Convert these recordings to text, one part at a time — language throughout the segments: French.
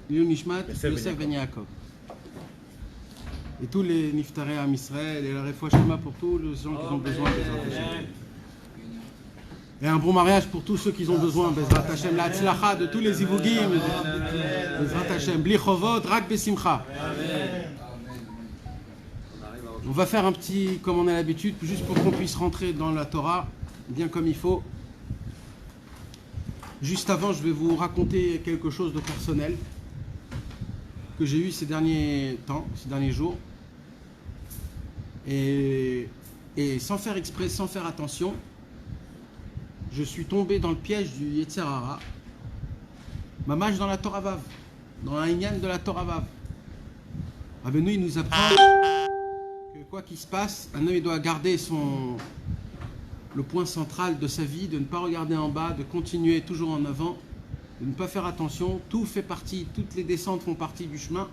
Nishmat, Yosef Ben Yaakov. Et tous les Niftarei Am Israël et la Refoua Shema pour tous les gens qui ont besoin des Hashem. Et un bon mariage pour tous ceux qui ont besoin, Bezrat Hashem, la Tzlacha de tous les Ivugim, Bezrat Hashem, Bli Chovot, Rak Besimcha. On va faire un petit, comme on a l'habitude, juste pour qu'on puisse rentrer dans la Torah, bien comme il faut. Juste avant, je vais vous raconter quelque chose de personnel que j'ai eu ces derniers temps, ces derniers jours. Et sans faire exprès, sans faire attention, je suis tombé dans le piège du Yetzer Hara, Mamash dans la Torah Vav, dans un Inyan de la Torah Vav. Rabbeinu, il nous apprend que quoi qu'il se passe, un homme il doit garder le point central de sa vie, de ne pas regarder en bas, de continuer toujours en avant, de ne pas faire attention. Tout fait partie, toutes les descentes font partie du chemin.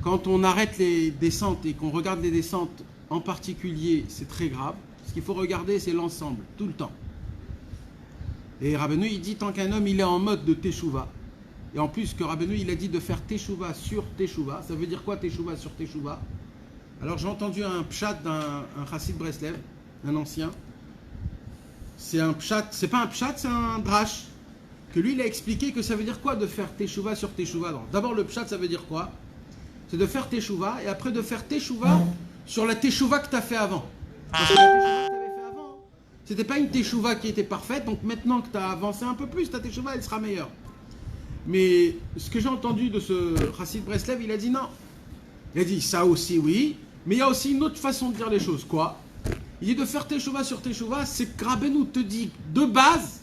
Quand on arrête les descentes et qu'on regarde les descentes en particulier, c'est très grave. Ce qu'il faut regarder, c'est l'ensemble, tout le temps. Et Rabbeinu, il dit, tant qu'un homme, il est en mode de Teshuvah, et en plus que Rabbeinu, il a dit de faire Teshuvah sur Teshuvah, ça veut dire quoi Teshuvah sur Teshuvah? Alors j'ai entendu un pshat d'un chassid Breslev, un ancien. C'est un pshat, c'est pas un pshat, c'est un drash, que lui, il a expliqué que ça veut dire quoi de faire Teshuvah sur Teshuvah. D'abord, le pshat, ça veut dire quoi? C'est de faire Teshuvah, et après de faire Teshuvah sur la Teshuvah que tu as fait avant. Parce que la Teshuvah que tu avais fait avant, c'était pas une Teshuvah qui était parfaite, donc maintenant que tu as avancé un peu plus, ta Teshuvah, elle sera meilleure. Mais ce que j'ai entendu de ce chassid Breslev, il a dit non. Il a dit ça aussi, oui, mais il y a aussi une autre façon de dire les choses. Quoi? Il dit de faire Teshuvah sur Teshuvah, c'est que Rabbeinu te dit de base,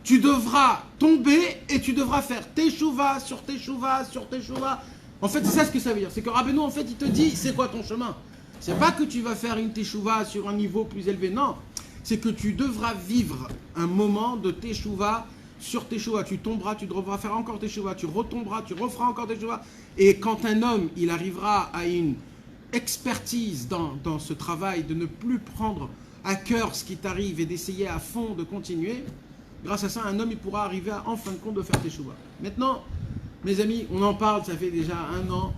tu devras tomber et tu devras faire Teshuvah sur Teshuvah sur Teshuvah. En fait, c'est ça ce que ça veut dire. C'est que Rabbeinu, en fait, il te dit, c'est quoi ton chemin? C'est pas que tu vas faire une Teshuvah sur un niveau plus élevé, non. C'est que tu devras vivre un moment de Teshuvah sur Teshuvah. Tu tomberas, tu devras faire encore Teshuvah, tu retomberas, tu referas encore Teshuvah. Et quand un homme, il arrivera à une expertise dans ce travail, de ne plus prendre à cœur ce qui t'arrive et d'essayer à fond de continuer, grâce à ça, un homme, il pourra arriver à, en fin de compte, de faire Teshuvah. Maintenant, mes amis, on en parle, ça fait déjà 1 an.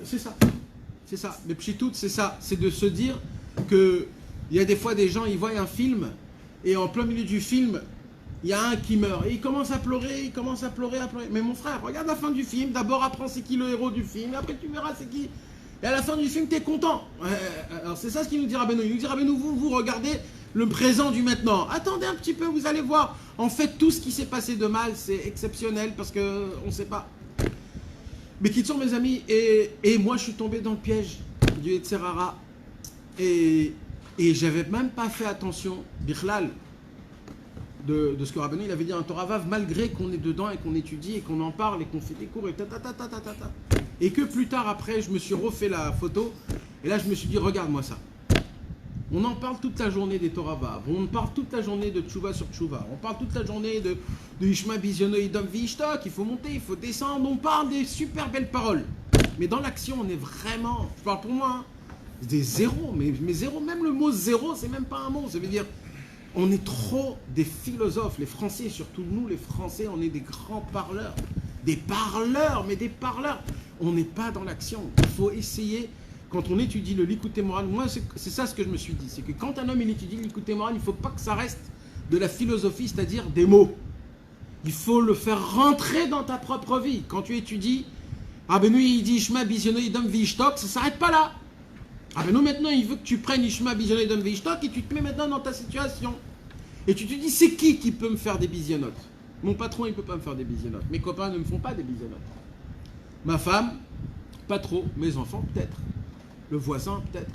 C'est ça. C'est ça. Mais pchitout, c'est ça. C'est de se dire que il y a des fois des gens, ils voient un film et en plein milieu du film, il y a un qui meurt. Et il commence à pleurer, il commence à pleurer, à pleurer. Mais mon frère, regarde la fin du film. D'abord, apprends c'est qui le héros du film. Et après, tu verras c'est qui. Et à la fin du film, tu es content. Alors, c'est ça ce qu'il nous dit Rabbeinu. Il nous dit Rabbeinu, vous regardez le présent du maintenant. Attendez un petit peu, vous allez voir. En fait, tout ce qui s'est passé de mal, c'est exceptionnel parce qu'on ne sait pas. Mais qui sont mes amis, et moi je suis tombé dans le piège du Yetzer Hara et j'avais même pas fait attention, Bichlal, de ce que Rabbeinu il avait dit en Torah Vav, malgré qu'on est dedans et qu'on étudie et qu'on en parle et qu'on fait des cours et et que plus tard après je me suis refait la photo et là je me suis dit regarde-moi ça. On en parle toute la journée des Torah Vav, on parle toute la journée de Teshuvah sur Teshuvah, on parle toute la journée de Yishma Bizyono Idom Vishtok, il faut monter, il faut descendre, on parle des super belles paroles. Mais dans l'action, on est vraiment, je parle pour moi, hein, des zéros, mais zéro, même le mot zéro, c'est même pas un mot, ça veut dire, on est trop des philosophes, les Français, surtout nous les Français, on est des grands parleurs, mais des parleurs, on n'est pas dans l'action, il faut essayer. Quand on étudie le Likutei Moharan, moi c'est ça ce que je me suis dit, c'est que quand un homme il étudie le Likutei Moharan, il ne faut pas que ça reste de la philosophie, c'est-à-dire des mots. Il faut le faire rentrer dans ta propre vie. Quand tu étudies, Rabbeinu il dit Ishma Bizyono Idom Vishtok, ça ne s'arrête pas là. Rabbeinu maintenant il veut que tu prennes Ishma Bizyono Idom Vishtok et tu te mets maintenant dans ta situation. Et tu te dis c'est qui peut me faire des bizionotes? Mon patron il ne peut pas me faire des bizionotes. Mes copains ne me font pas des bizionotes. Ma femme, pas trop. Mes enfants peut-être. Le voisin peut-être.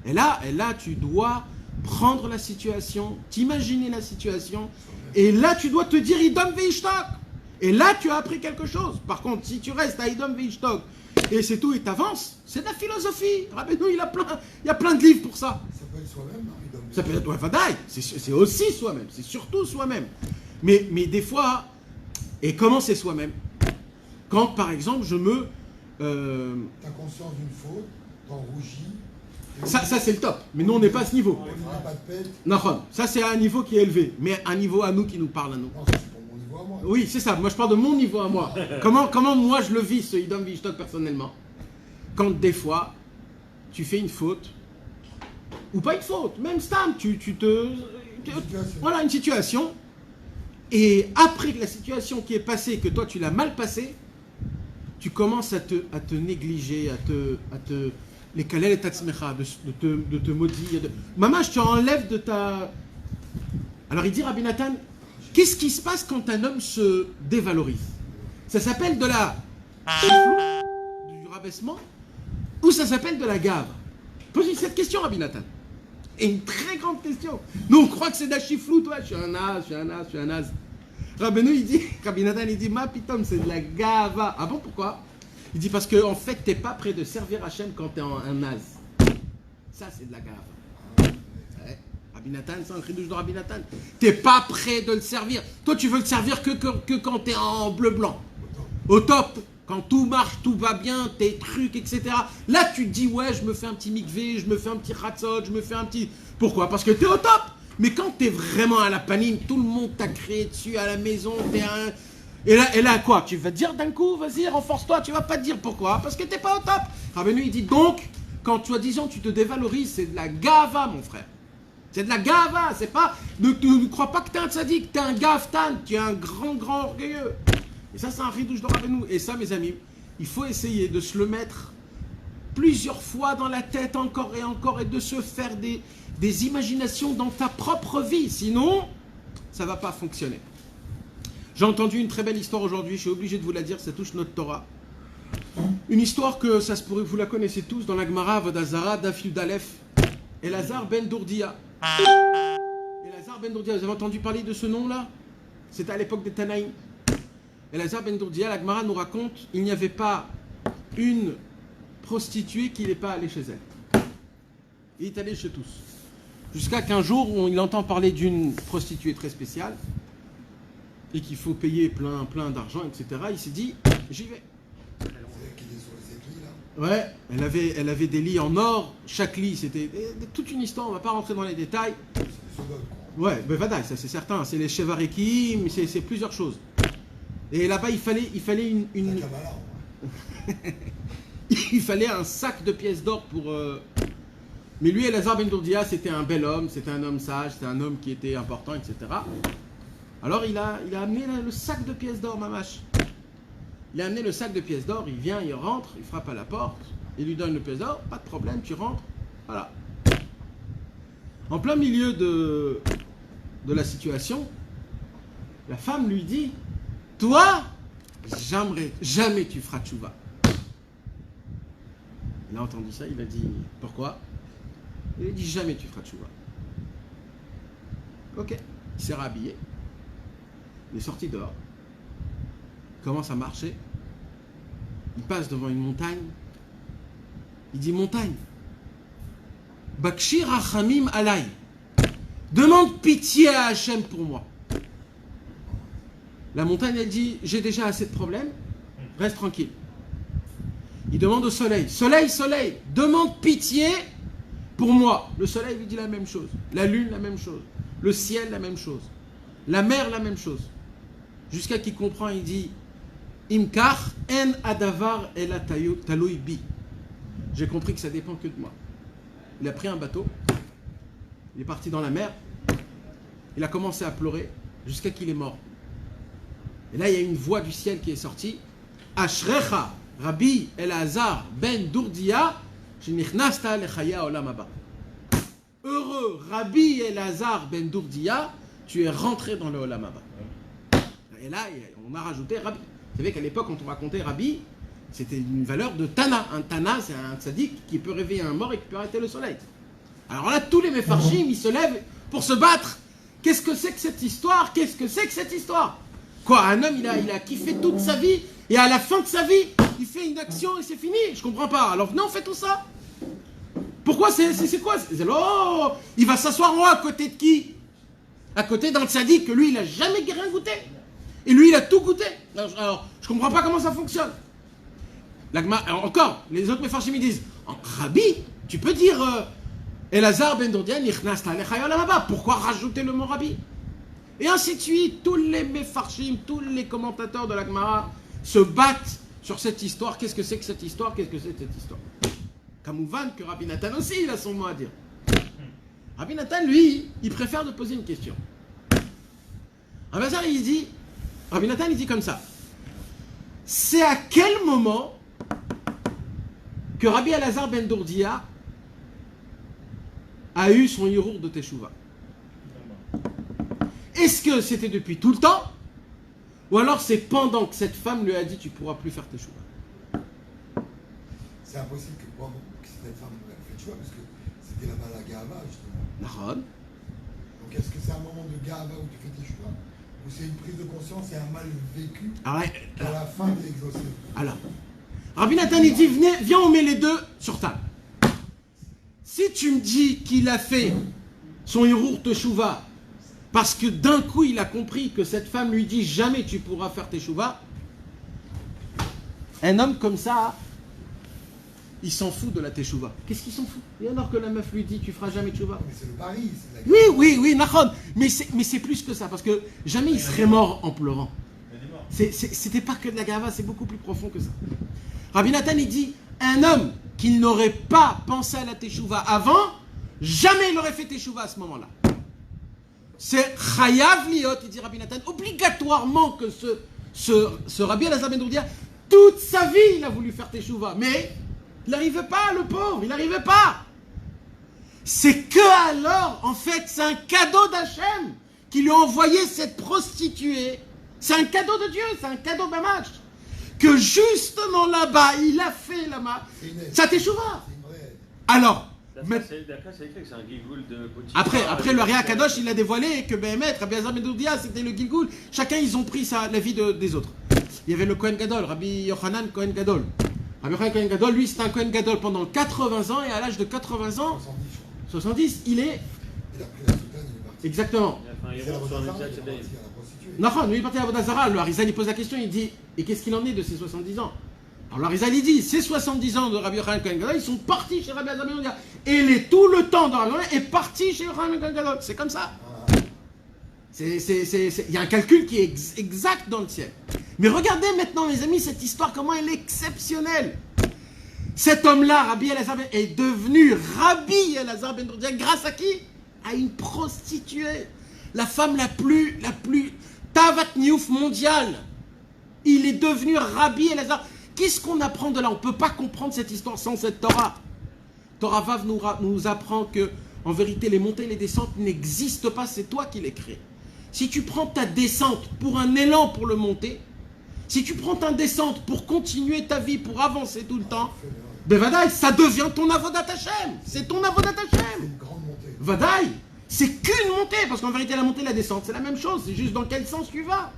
Et là, tu dois prendre la situation, t'imaginer la situation, et là, tu dois te dire Idom Veishtok. Et là, tu as appris quelque chose. Par contre, si tu restes à Idom Veishtok, et c'est tout, et t'avances, c'est de la philosophie. Rabbeinu, il y a plein de livres pour ça. Ça peut être soi-même, non, Idom Ça peut être, ouais, Vadaï, c'est aussi soi-même, c'est surtout soi-même. Mais des fois, et comment c'est soi-même? Quand, par exemple, je me... T'as conscience d'une faute, t'en rougis. Ça c'est le top, mais nous on n'est pas à ce niveau. On ne fera pas de peine. Non, ça c'est un niveau qui est élevé, mais un niveau à nous qui nous parle à nous. Non, ça c'est pour mon niveau à moi. Oui, c'est ça. Moi, je parle de mon niveau à moi. Comment moi, je le vis, ce Idom Vishtok, personnellement. Quand, des fois, tu fais une faute, ou pas une faute, même Stam, voilà, une situation, et après que la situation qui est passée, que toi, tu l'as mal passée, tu commences à te négliger, les kalel et tatzmecha, de te maudire. Maman, je te enlève de ta... Alors il dit Rabbi Nathan, qu'est-ce qui se passe quand un homme se dévalorise? Ça s'appelle de la chiflou, du rabaissement, ou ça s'appelle de la gave? Posez cette question, Rabbi Nathan. Et une très grande question. Nous, on croit que c'est de la chiflou, toi. Je suis un naze. Rabbi Nathan, il dit, ma pitom, c'est de la gava. Ah bon, pourquoi? Il dit, parce que en fait, t'es pas prêt de servir Hachem quand t'es un naze. Ça, c'est de la gava. Rabbi Nathan, c'est un chidouche de Rabbi Nathan. T'es pas prêt de le servir. Toi, tu veux le servir que quand t'es en bleu-blanc. Au top. Quand tout marche, tout va bien, tes trucs, etc. Là, tu te dis, ouais, je me fais un petit mikvé, je me fais un petit khatzot, je me fais un petit... Pourquoi? Parce que t'es au top. Mais quand t'es vraiment à la panine, tout le monde t'a créé dessus à la maison, t'es un... Et là, quoi? Tu vas te dire d'un coup, vas-y, renforce-toi. Tu vas pas te dire pourquoi? Parce que t'es pas au top. Rabbeinu, il dit donc, quand soi-disant tu te dévalorises, c'est de la gava, mon frère. C'est de la gava, c'est pas... Ne crois pas que t'es un tzaddik, t'es un gaftan, tu es un grand orgueilleux. Et ça, c'est un ridouche de Rabbeinu. Et ça, mes amis, il faut essayer de se le mettre plusieurs fois dans la tête, encore et de se faire des imaginations dans ta propre vie. Sinon, ça va pas fonctionner. J'ai entendu une très belle histoire aujourd'hui, je suis obligé de vous la dire, ça touche notre Torah. Une histoire que ça se pourrait, vous la connaissez tous, dans la Gemara, Vodazara, Daf Yud Aleph, Elazar ben Dourdia. Elazar ben Dourdia, vous avez entendu parler de ce nom-là? C'était à l'époque des Tanaïm. Elazar ben Dourdia, la Gemara nous raconte, il n'y avait pas une prostituée qui n'est pas allée chez elle. Il est allé chez tous. Jusqu'à qu'un jour, il entend parler d'une prostituée très spéciale et qu'il faut payer plein d'argent, etc. Il s'est dit, j'y vais. Ouais, elle avait des lits en or, chaque lit, c'était toute une histoire, on ne va pas rentrer dans les détails. Ouais, ben vadaï, ça c'est certain, c'est les chevarekim, c'est plusieurs choses. Et là-bas, il fallait une... il fallait un sac de pièces d'or pour... Mais lui, Elazar ben Dourdia, c'était un bel homme, c'était un homme sage, c'était un homme qui était important, etc. Alors il a amené le sac de pièces d'or, mamache. Il a amené le sac de pièces d'or, il vient, il rentre, il frappe à la porte, il lui donne le pièce d'or, pas de problème, tu rentres, voilà. En plein milieu de la situation, la femme lui dit, toi, jamais tu feras tchouva. Il a entendu ça, il a dit, pourquoi? Il a dit, jamais tu feras tchouva. Ok, il s'est rhabillé, il est sorti dehors, il commence à marcher, il passe devant une montagne, il dit, montagne, Bakshir Rachamim Alay, demande pitié à Hachem pour moi. La montagne, elle dit, j'ai déjà assez de problèmes, reste tranquille. Il demande au soleil, soleil, demande pitié pour moi. Le soleil lui dit la même chose, la lune la même chose, le ciel la même chose, la mer la même chose. Jusqu'à qu'il comprend, il dit, Imkar en adavar el taloui bi. J'ai compris que ça dépend que de moi. Il a pris un bateau, il est parti dans la mer, il a commencé à pleurer jusqu'à qu'il est mort. Et là, il y a une voix du ciel qui est sortie. Ashrecha Rabbi Elazar ben Dourdia, shenichnasta lechaya olam haba. Heureux Rabbi Elazar ben Dourdia, tu es rentré dans le olam haba. Et là, on a rajouté Rabbi. Vous savez qu'à l'époque, quand on racontait Rabbi, c'était une valeur de Tana. Un Tana, c'est un tzaddik qui peut réveiller un mort et qui peut arrêter le soleil. Alors là, tous les mefarshim, ils se lèvent pour se battre. Qu'est-ce que c'est que cette histoire? Qu'est-ce que c'est que cette histoire? Quoi, un homme, il a kiffé toute sa vie, et à la fin de sa vie, il fait une action et c'est fini. Je comprends pas. Alors venez, on fait tout ça. Pourquoi c'est quoi? Oh, il va s'asseoir en haut à côté de qui? À côté d'un tzaddik que lui, il a jamais rien goûté. Et lui, il a tout goûté. Alors je comprends pas comment ça fonctionne. Alors, encore, les autres mefarshim ils disent, Rabbi, tu peux dire Elazar ben Dourdia, pourquoi rajouter le mot Rabbi? Et ainsi de suite, tous les Mefarshim, tous les commentateurs de la Gemara se battent sur cette histoire. Qu'est-ce que c'est que cette histoire? Qu'est-ce que c'est que cette histoire? Kamouvan que Rabbi Nathan aussi, il a son mot à dire. Rabbi Nathan, lui, il préfère de poser une question. Rabbi Nathan, il dit comme ça. C'est à quel moment que Rabbi Elazar ben Dourdia a eu son yirour de Teshuvah? Est-ce que c'était depuis tout le temps? Ou alors c'est pendant que cette femme lui a dit tu pourras plus faire Teshuvah? C'est impossible que cette femme ait fait Teshuvah parce que c'était là-bas la Gahava justement. Nahon. Donc est-ce que c'est un moment de Gahava où tu fais Teshuvah? Ou c'est une prise de conscience et un mal vécu à la fin de l'exaucé? Alors, Rabbi Nathan il dit viens on met les deux sur table. Si tu me dis qu'il a fait son yirour Teshuvah parce que d'un coup il a compris que cette femme lui dit jamais tu pourras faire Teshuvah, un homme comme ça, il s'en fout de la Teshuvah. Qu'est-ce qu'il s'en fout? Et alors que la meuf lui dit tu feras jamais Teshuvah? Mais c'est le pari, c'est la... Oui, Nahon. Mais c'est plus que ça, parce que jamais il serait mort en pleurant. C'était pas que de la gava, c'est beaucoup plus profond que ça. Rabbi Nathan il dit un homme qui n'aurait pas pensé à la Teshuvah avant, jamais il aurait fait Teshuvah à ce moment-là. C'est chayav liot, il dit Rabbi Nathan, obligatoirement que ce Rabbi Elazar ben Dourdia, toute sa vie il a voulu faire Teshuvah, mais il n'arrivait pas, le pauvre, il n'arrivait pas. C'est que alors, en fait, c'est un cadeau d'Hachem qui lui a envoyé cette prostituée. C'est un cadeau de Dieu, c'est un cadeau Bamash. Que justement là-bas, il a fait là-bas. Ça Teshuvah. Alors, d'après, c'est écrit que c'est un Gilgoul de Potiphar. après le Ria Kadosh, il a dévoilé que Béhémet, Rabbi Elazar ben Dourdia, c'était le Gilgoul. Chacun, ils ont pris la vie des autres. Il y avait le Kohen Gadol, Rabbi Yochanan Kohen Gadol. Rabbi Yochanan Kohen Gadol, lui, c'était un Kohen Gadol pendant 80 ans, et à l'âge de 80 ans, 70, il est... Il a pris la soutane, il est parti. Exactement. C'est la Vodazara, il est parti à la prostituée. Non, lui, il est parti à Vodazara. Le Harizal, il pose la question, il dit, et qu'est-ce qu'il en est de ces 70 ans? Alors le Harizal, il dit, ces 70 ans de Rabbi Yochanan Kohen Gadol, ils sont partis chez Rabbi Elazar ben Dourdia. Et tout le temps dans la journée est parti chez Yochanan Kohen Gadol. C'est comme ça. Il y a un calcul qui est exact dans le ciel. Mais regardez maintenant, les amis, cette histoire, comment elle est exceptionnelle. Cet homme-là, Rabbi Elazar, est devenu Rabbi Elazar ben Dourdia grâce à qui? À une prostituée. La femme la plus Tavat Niouf mondiale. Il est devenu Rabbi Elazar. Qu'est-ce qu'on apprend de là? On ne peut pas comprendre cette histoire sans cette Torah. Torah Vav nous apprend que, en vérité, les montées et les descentes n'existent pas, c'est toi qui les crées. Si tu prends ta descente pour un élan pour le monter, si tu prends ta descente pour continuer ta vie, pour avancer tout le temps, ben Vadaï, ça devient ton avodat Hashem. C'est ton avodat Hashem. C'est une grande montée. Vadaï, c'est qu'une montée, parce qu'en vérité, la montée et la descente, c'est la même chose, c'est juste dans quel sens tu vas.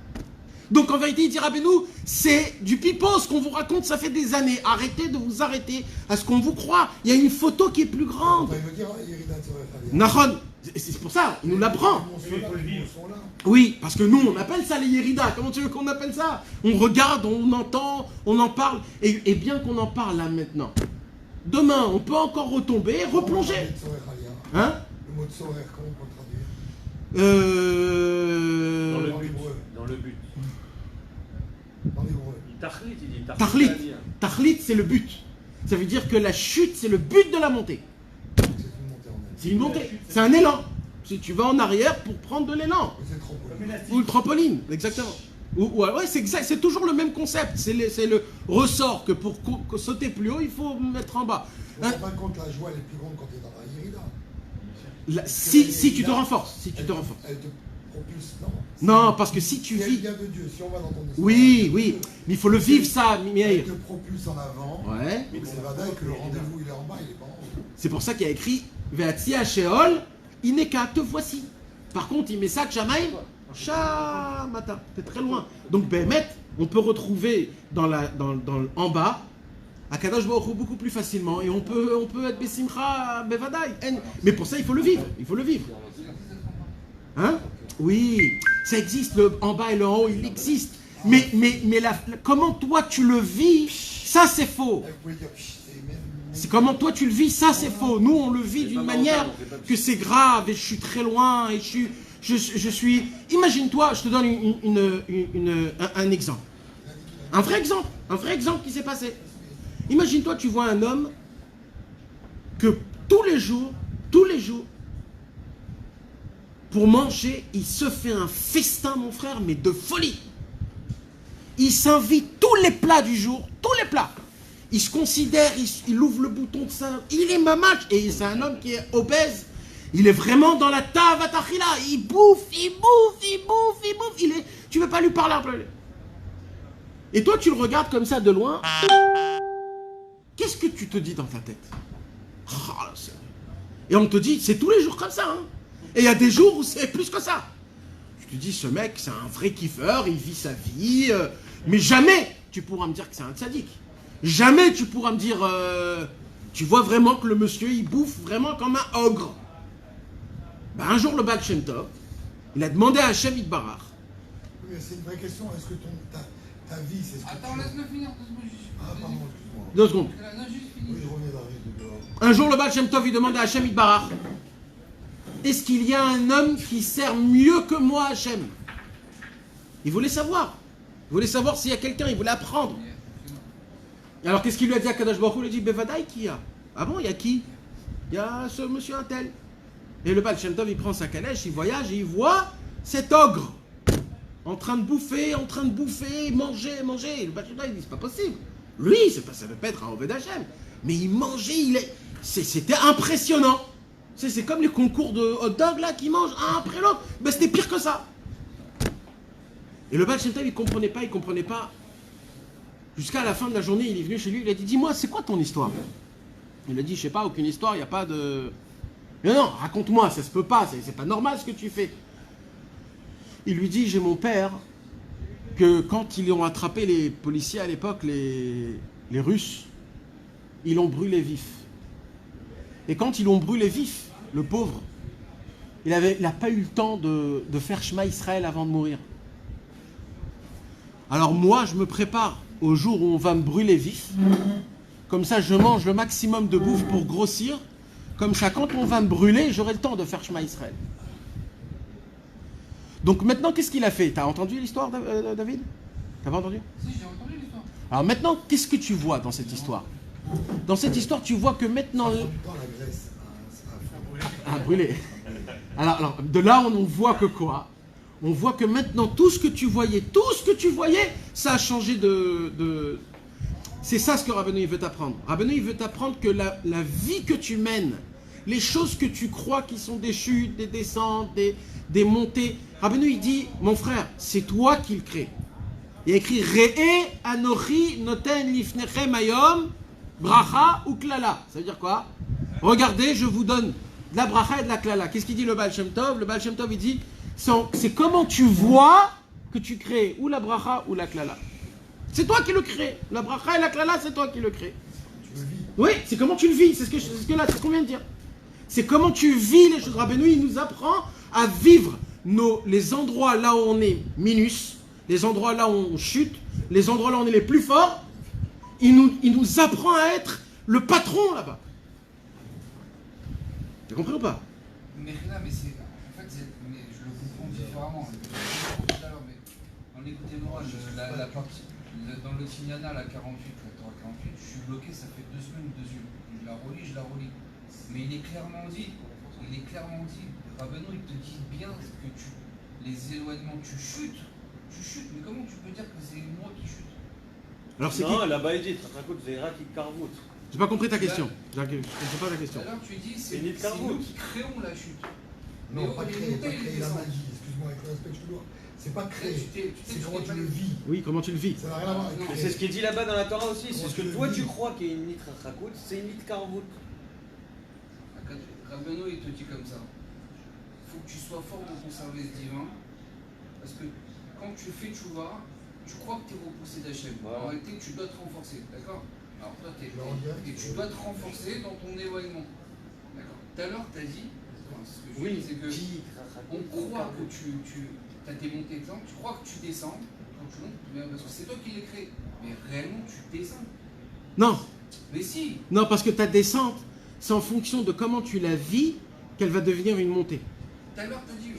Donc en vérité, il dit Rabbeinu, c'est du pipeau, ce qu'on vous raconte, ça fait des années. Arrêtez de vous arrêter à ce qu'on vous croit. Il y a une photo qui est plus grande. Il veut dire, Yerida Tzorech Aliyah. Nahon, c'est pour ça, il nous l'apprend. Ils sont là. Oui, parce que nous, on appelle ça les Yérida. Comment tu veux qu'on appelle ça? On regarde, on entend, on en parle. Et bien qu'on en parle là maintenant, demain, on peut encore retomber, replonger. Hein? Le mot Tzorech, comment on peut traduire? Dans le but. Dans l'hébreu. Tachlit, il dit. Tachlit. Tachlit, c'est le but. Ça veut dire que la chute, c'est le but de la montée. C'est une montée en elle. C'est une montée. C'est un élan. Si tu vas en arrière pour prendre de l'élan. C'est trop beau. Ou le trampoline, exactement. Ouais, c'est exact, c'est toujours le même concept. C'est le ressort que pour sauter plus haut, il faut mettre en bas. On ne se rend pas compte, la joie elle est plus grande quand tu es dans la Yerida. Si tu te renforces. Si tu te renforces. Elle te propulse, non. Non, parce que si tu Si elle vis... vient de Dieu, si on va dans ton esprit. Oui, mais il faut le vivre ça, Elle Meir. te propulse en avant. Ouais. Mais c'est Vadaï que le rendez-vous il est en bas, il est pas en haut. C'est pour ça qu'il y a écrit Ve'atzia Sheol, Ineka, te voici. Par contre, il met ça Shamaim, Shamata. C'est très loin. Donc, Béhémet, on peut retrouver en bas Akadosh Baruch Hu beaucoup plus facilement. Et on peut être Besimcha, Bevadaï. Mais pour ça, il faut le vivre. Il faut le vivre. Hein? Oui, ça existe, le en bas et le en haut, il existe. Mais comment toi tu le vis, ça c'est faux. Vous pouvez dire, C'est comment toi tu le vis, ça c'est faux. Nous on le vit d'une manière que c'est grave et je suis très loin et je suis... Imagine-toi, je te donne un exemple. Un vrai exemple qui s'est passé. Imagine-toi, tu vois un homme que tous les jours, pour manger, il se fait un festin, mon frère, mais de folie. Il s'invite tous les plats du jour, tous les plats. Il se considère, il ouvre le bouton de ça, il est mamache, et c'est un homme qui est obèse. Il est vraiment dans la tavatachila, il bouffe, tu ne veux pas lui parler un peu. Et toi, tu le regardes comme ça de loin. Qu'est-ce que tu te dis dans ta tête? Et on te dit, c'est tous les jours comme ça. Hein. Et il y a des jours où c'est plus que ça. Tu te dis, ce mec, c'est un vrai kiffeur, il vit sa vie. Mais jamais tu pourras me dire que c'est un tzaddik. Jamais tu pourras me dire, tu vois vraiment que le monsieur, il bouffe vraiment comme un ogre. Ben, un jour, le Baal Shem Tov, il a demandé à Hachem Yitbarach. Oui, mais c'est une vraie question. Est-ce que ta vie, c'est ce que Attends, laisse-le finir. Ah, pardon, excuse-moi. 2 secondes. Non, juste Oui, fini. je reviens d'arriver de dehors. Un jour, le Baal Shem Tov, il demande à Hachem Yitbarach, est-ce qu'il y a un homme qui sert mieux que moi, Hachem? Il voulait savoir. Il voulait savoir s'il y a quelqu'un, il voulait apprendre. Alors, qu'est-ce qu'il lui a dit à Kadosh Baruch Hu? Il lui a dit, Bevadaï, qui y a? Ah bon, il y a qui? Il y a ce monsieur un tel. Et le Baal Shem Tov, il prend sa calèche, il voyage et il voit cet ogre en train de bouffer, manger. Et le Baal Shem Tov, il dit, c'est pas possible. Lui, ça ne peut pas être un Oved Hashem. Mais il mangeait, c'était impressionnant. C'est comme les concours de hot dog là, qui mangent un après l'autre. Ben, c'était pire que ça. Et le Baal Shem Tov, il comprenait pas. Jusqu'à la fin de la journée, il est venu chez lui, il a dit, dis-moi, c'est quoi ton histoire? Il a dit, je sais pas, aucune histoire, il n'y a pas de... Non, raconte-moi, ça se peut pas, c'est pas normal ce que tu fais. Il lui dit, j'ai mon père, que quand ils ont attrapé les policiers à l'époque, les Russes, ils l'ont brûlé vif. Et quand ils l'ont brûlé vif, le pauvre, il n'a pas eu le temps de faire Shema Israël avant de mourir. Alors moi, je me prépare au jour où on va me brûler vif. Comme ça, je mange le maximum de bouffe pour grossir. Comme ça, quand on va me brûler, j'aurai le temps de faire Shema Israël. Donc maintenant, qu'est-ce qu'il a fait? T'as entendu l'histoire, David? T'as pas entendu? Si, j'ai entendu l'histoire. Alors maintenant, qu'est-ce que tu vois dans cette histoire? Dans cette histoire, tu vois que maintenant... La Grèce a brûlé. Alors, de là, on voit que quoi? On voit que maintenant, tout ce que tu voyais, ça a changé de... C'est ça ce que Rabbeinu veut t'apprendre. Rabbeinu veut t'apprendre que la vie que tu mènes, les choses que tu crois qui sont des chutes, des descentes, des montées, Rabbeinu il dit, mon frère, c'est toi qui le crée. Il a écrit Re'e Anochi Noten Lifnechem Hayom Bracha ou Klala. Ça veut dire quoi? Regardez, je vous donne de la bracha et de la klala. Qu'est-ce qu'il dit le Baal Shem Tov? Le Baal Shem Tov il dit, c'est comment tu vois que tu crées ou la bracha ou la klala. C'est toi qui le crée. La bracha et la klala, c'est toi qui le crée. Tu le vis. Oui, c'est comment tu le vis. C'est ce qu'on vient de dire. C'est comment tu vis les choses. Rabbeinu, il nous apprend à vivre les endroits là où on est minus, les endroits là où on chute, les endroits là où on est les plus forts. Il nous apprend à être le patron là-bas. Tu as compris ou pas? Mais là, mais c'est. En fait, mais je le comprends différemment. Tout à l'heure, mais on écoutait moi la partie. Dans le Tignana, la 48, la Torah 48, je suis bloqué, ça fait 2 semaines ou 2 yeux. Je la relis. Mais il est clairement dit, Rabbeinu, il te dit bien que les éloignements, tu chutes, mais comment tu peux dire que c'est moi qui chute? Alors c'est non, là-bas il dit, qui carvout. J'ai pas compris ta question. Je ne comprends pas ta question. Alors tu dis, c'est une nous qui créons la chute. Non, pas créer la magie, excuse-moi, avec le respect que je te dois. C'est pas créer, c'est comment tu le vis. Oui, comment tu le vis. Ça n'a rien à voir avec créer. C'est ce qui est dit là-bas dans la Torah aussi, c'est ce que toi vis. tu crois qu'il y a une nitra chakout, c'est une nitra carvout. Rabbeinu, il te dit comme ça. Il faut que tu sois fort dans ton service divin, parce que quand tu fais tchouva, tu crois que tu es repoussé d'Hachem. En réalité, tu dois te renforcer, d'accord? Alors toi, et tu dois te renforcer dans ton éloignement. D'accord. Tout à l'heure, tu as dit, c'est que on croit que tu as tes montées d'exemple, tu crois que tu descends, quand tu montes, parce que c'est toi qui les crée. Mais réellement, tu descends. Non. Mais si. Non, parce que ta descente, c'est en fonction de comment tu la vis qu'elle va devenir une montée. Tout à l'heure, tu as dit,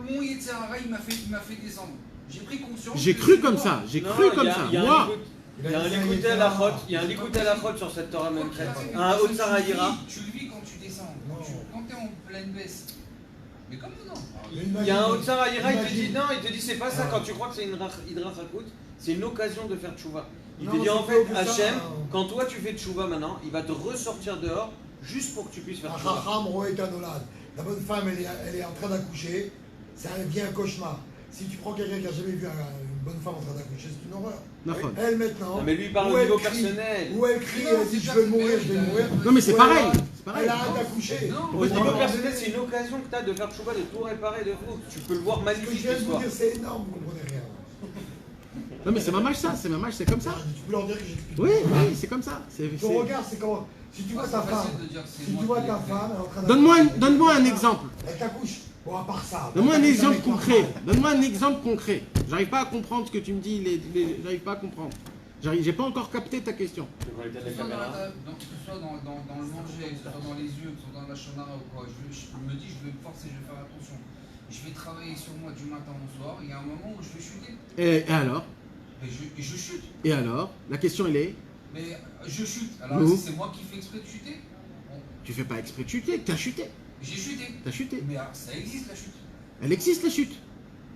mon Yetzirara, il m'a fait descendre. J'ai pris conscience. J'ai cru comme ça, j'ai cru comme ça. Moi, il y a un likout à la chot, il y a un likout à la chot sur cette Torah même. Un Otsar Hayira. Tu le vis quand tu descends, quand tu es en pleine baisse. Mais comme non. Il y a un Otsar Hayira, il te dit non, il te dit c'est pas ça quand tu crois que c'est une Hydra Chakut, c'est une occasion de faire tchouva. Il te dit en fait, Hachem, quand toi tu fais tchouva maintenant, il va te ressortir dehors juste pour que tu puisses faire tchouva. La bonne femme, elle est en train d'accoucher, ça devient un cauchemar. Si tu prends quelqu'un qui n'a jamais vu une bonne femme en train d'accoucher, c'est une horreur. Elle maintenant. Non, mais lui il parle au niveau personnel. Où elle crie, elle dit je vais mourir, je vais mourir. non mais c'est pareil. Elle arrête d'accoucher. Au niveau personnel, c'est une occasion que tu as de faire tchouva, de tout réparer, de fou. Tu peux le voir Ce que je magnifique viens de vous l'histoire. dire, c'est énorme, vous comprenez rien. Non mais c'est mamage ça, c'est mamage, c'est comme ça. Tu peux leur dire que j'explique. Oui, oui, c'est comme ça. Ton regard, c'est comment? Si tu vois ta femme, elle est en train Donne-moi un exemple. Elle t'accouche. Bon, à part ça. Donne-moi un exemple concret. Donne-moi un exemple concret. J'arrive pas à comprendre ce que tu me dis. J'arrive pas à comprendre. J'ai pas encore capté ta question. Que ce soit dans le manger, que ce soit dans les yeux, que ce soit dans la shonara ou quoi, je me dis, je vais me forcer, je vais faire attention. Je vais travailler sur moi du matin au soir. Il y a un moment où je vais chuter. Et alors? Et je chute. Et alors? La question elle est? Mais je chute. Alors Nous. c'est moi qui fais exprès de chuter. Bon. Tu fais pas exprès de chuter, t'as chuté. J'ai chuté. T'as chuté. Mais alors, ça existe la chute. Elle existe la chute.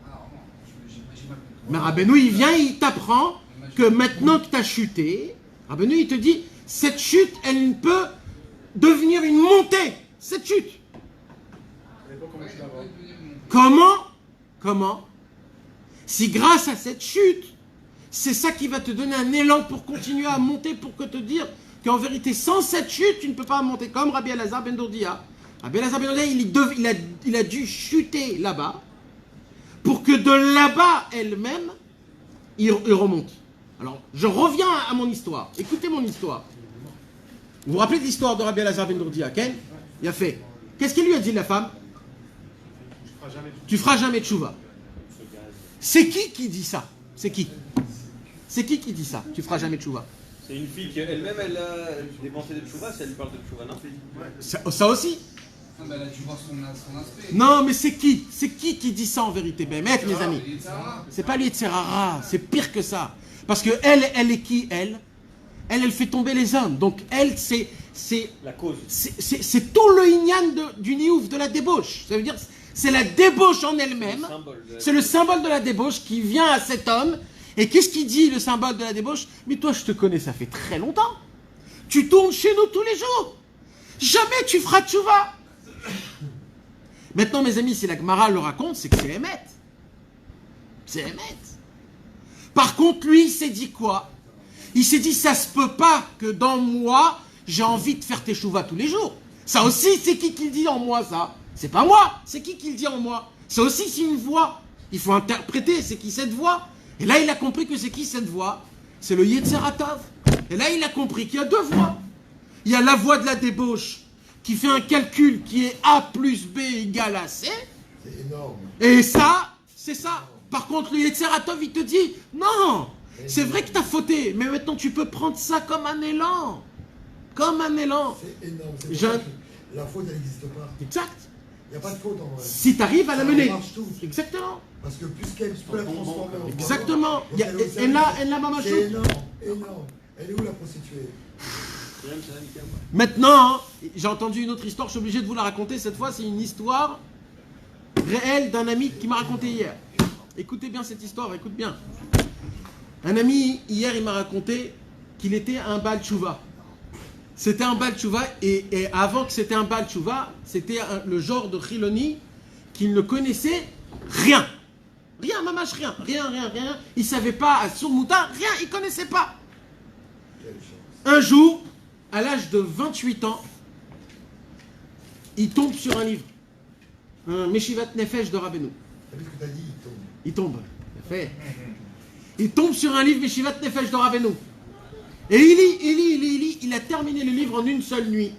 Alors non, j'ai mal compris. Mais Rabbeinu il vient, il t'apprend que maintenant que t'as chuté, Rabbeinu il te dit, cette chute elle peut devenir une montée. Cette chute. Comment? Si grâce à cette chute, c'est ça qui va te donner un élan pour continuer à monter, pour que te dire qu'en vérité, sans cette chute, tu ne peux pas monter. Comme Rabbi Elazar ben Dourdia. Rabbi Elazar ben Dourdia, il a dû chuter là-bas, pour que de là-bas, elle-même, il remonte. Alors, je reviens à mon histoire. Écoutez mon histoire. Vous vous rappelez de l'histoire de Rabbi Elazar ben Dourdia, Ken? Il a fait. Qu'est-ce qu'il lui a dit, la femme? Tu feras jamais de tchouva. C'est qui dit ça? C'est qui dit ça? Tu feras jamais de tchouva. C'est une fille qui elle-même elle a dépensé des tchouva, si elle lui parle de tchouva, non? Ça aussi? Non, mais là, tu vois son aspect. Non, mais c'est qui dit ça en vérité? Ben, mes amis. C'est pas l'Yetzirara, c'est pire que ça. Parce que elle est qui, elle? Elle fait tomber les hommes. Donc, elle, c'est la cause. C'est tout le inyan du niouf, de la débauche. Ça veut dire, c'est la débauche en elle-même. C'est le symbole de la débauche qui vient à cet homme. Et qu'est-ce qu'il dit, le symbole de la débauche? Mais toi, je te connais, ça fait très longtemps. Tu tournes chez nous tous les jours. Jamais tu feras tchouva. Maintenant, mes amis, si la Gemara le raconte, c'est que c'est Emet. C'est Emet. Par contre, lui, il s'est dit quoi? Il s'est dit, ça se peut pas que dans moi, j'ai envie de faire teshuva tous les jours. Ça aussi, c'est qui le dit en moi, ça? C'est pas moi. C'est qui le dit en moi? Ça aussi, c'est une voix. Il faut interpréter, c'est qui cette voix? Et là, il a compris que c'est qui cette voix? C'est le Yetzeratov. Et là, il a compris qu'il y a deux voix. Il y a la voix de la débauche qui fait un calcul qui est A plus B égale à C. C'est énorme. Et ça, c'est ça. Par contre, le Yetzeratov, il te dit, non, c'est vrai que tu as fauté, mais maintenant tu peux prendre ça comme un élan. Comme un élan. C'est énorme. La faute, elle n'existe pas. Exact. Il n'y a pas de faute en vrai. Si tu arrives à la mener. Exactement. Parce que puisqu'elle peut la transformer en exactement. Elle a maman chou. C'est énorme, énorme. Elle est où la prostituée? Maintenant, j'ai entendu une autre histoire, je suis obligé de vous la raconter. Cette fois, c'est une histoire réelle d'un ami qui m'a raconté hier. Écoutez bien cette histoire, écoute bien. Un ami, hier, il m'a raconté qu'il était un Baal Tchouva. C'était un Baal Tchouva, et avant que c'était un Baal Tchouva, c'était le genre de Chiloni qu'il ne connaissait rien. Rien, mamache, rien. Il ne savait pas, à Sourmouta, rien, il ne connaissait pas. Un jour, à l'âge de 28 ans, il tombe sur un livre. Un Meshivat Nefesh de Rabbeinu. T'as vu ce que t'as dit? Il tombe. Il tombe sur un livre Meshivat Nefesh de Rabbeinu. Et il lit. Il a terminé le livre en une seule nuit.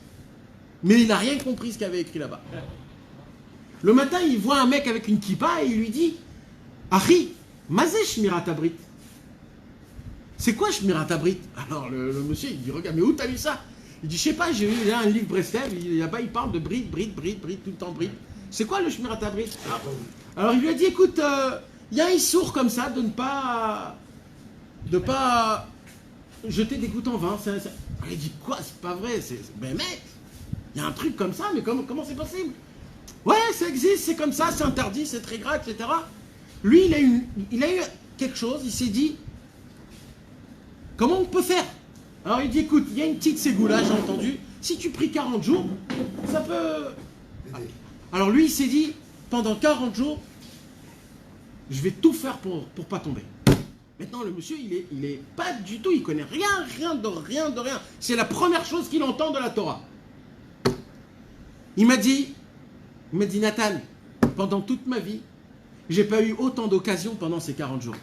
Mais il n'a rien compris ce qu'il avait écrit là-bas. Le matin, il voit un mec avec une kippa et il lui dit « Achi, mazé shmirat abrit ?» C'est quoi shmirat abrit? Alors le monsieur, il dit « Regarde, mais où t'as lu ça ?» Il dit « Je sais pas, j'ai lu un livre Breslev, là-bas il parle de brit, tout le temps brit. c'est quoi le Shmirat Habrit? Alors il lui a dit, écoute, il y a un issour comme ça de ne pas jeter des gouttes en vin. Alors, il dit, quoi, c'est pas vrai, ben mec, il y a un truc comme ça, mais comment c'est possible? Ouais, ça existe, c'est comme ça, c'est interdit, c'est très grave, etc. Lui, il a eu quelque chose, il s'est dit, comment on peut faire? Alors il dit, écoute, il y a une petite ségoula, j'ai entendu, si tu pries 40 jours, ça peut... Alors lui, il s'est dit, pendant 40 jours, je vais tout faire pour pas tomber. Maintenant, le monsieur, il est pas du tout, il connaît rien de rien. C'est la première chose qu'il entend de la Torah. Il m'a dit, Nathan, pendant toute ma vie, j'ai pas eu autant d'occasions pendant ces 40 jours.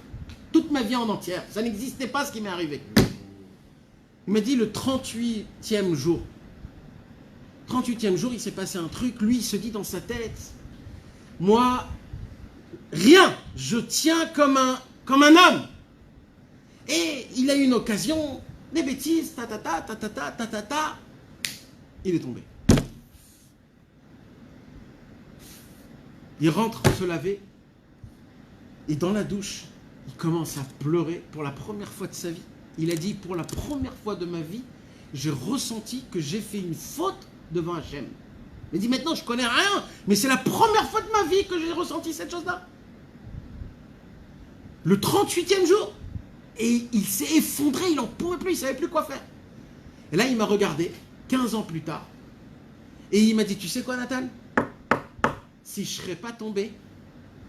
Toute ma vie en entière, ça n'existait pas ce qui m'est arrivé. Il m'a dit le 38e jour. 38e jour, il s'est passé un truc, lui, il se dit dans sa tête, moi, rien, je tiens comme un homme. Et il a eu une occasion, des bêtises, il est tombé. Il rentre se laver, et dans la douche, il commence à pleurer pour la première fois de sa vie. Il a dit, pour la première fois de ma vie, j'ai ressenti que j'ai fait une faute devant Hachem. Il dit, maintenant je connais rien, mais c'est la première fois de ma vie que j'ai ressenti cette chose-là. Le 38e jour, et il s'est effondré, il n'en pouvait plus, il ne savait plus quoi faire. Et là, il m'a regardé, 15 ans plus tard, et il m'a dit, tu sais quoi, Nathan? Si je ne serais pas tombé,